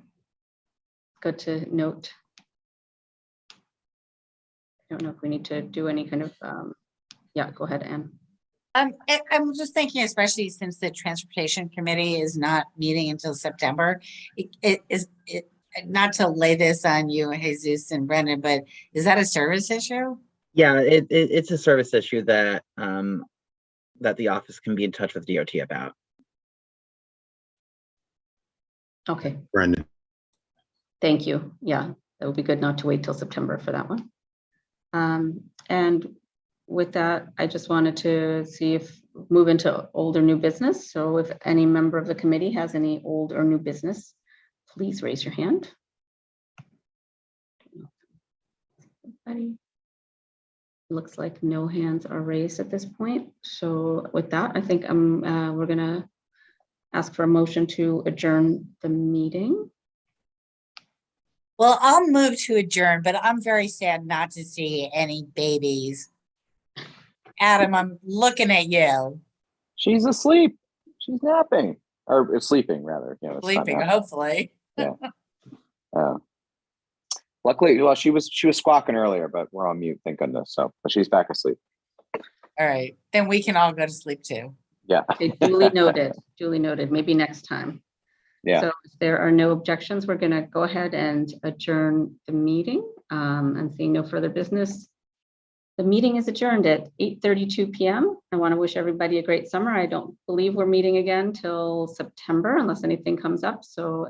good to note. I don't know if we need to do any kind of, yeah, go ahead, Anne. I'm just thinking, especially since the transportation committee is not meeting until September, it not to lay this on you, Jesus and Brendan, but is that a service issue? Yeah, it's a service issue that that the office can be in touch with DOT about. Okay. Brendan. Thank you. Yeah, that would be good not to wait till September for that one. And with that, I just wanted to see if move into old or new business. So if any member of the committee has any old or new business, please raise your hand. Anybody? Looks like no hands are raised at this point. So with that, I think we're gonna ask for a motion to adjourn the meeting. Well, I'll move to adjourn, but I'm very sad not to see any babies. Adam, I'm looking at you, She's asleep. She's napping or sleeping rather. You know, it's not sleeping, napping. hopefully. Luckily, well, she was squawking earlier, but we're on mute, thank goodness. So, but she's back asleep. All right, then we can all go to sleep too. Yeah. Okay, duly noted, duly noted, maybe next time. Yeah. So if there are no objections, we're gonna go ahead and adjourn the meeting, and seeing no further business. The meeting is adjourned at 8:32 p.m. I want to wish everybody a great summer. I don't believe we're meeting again till September unless anything comes up. So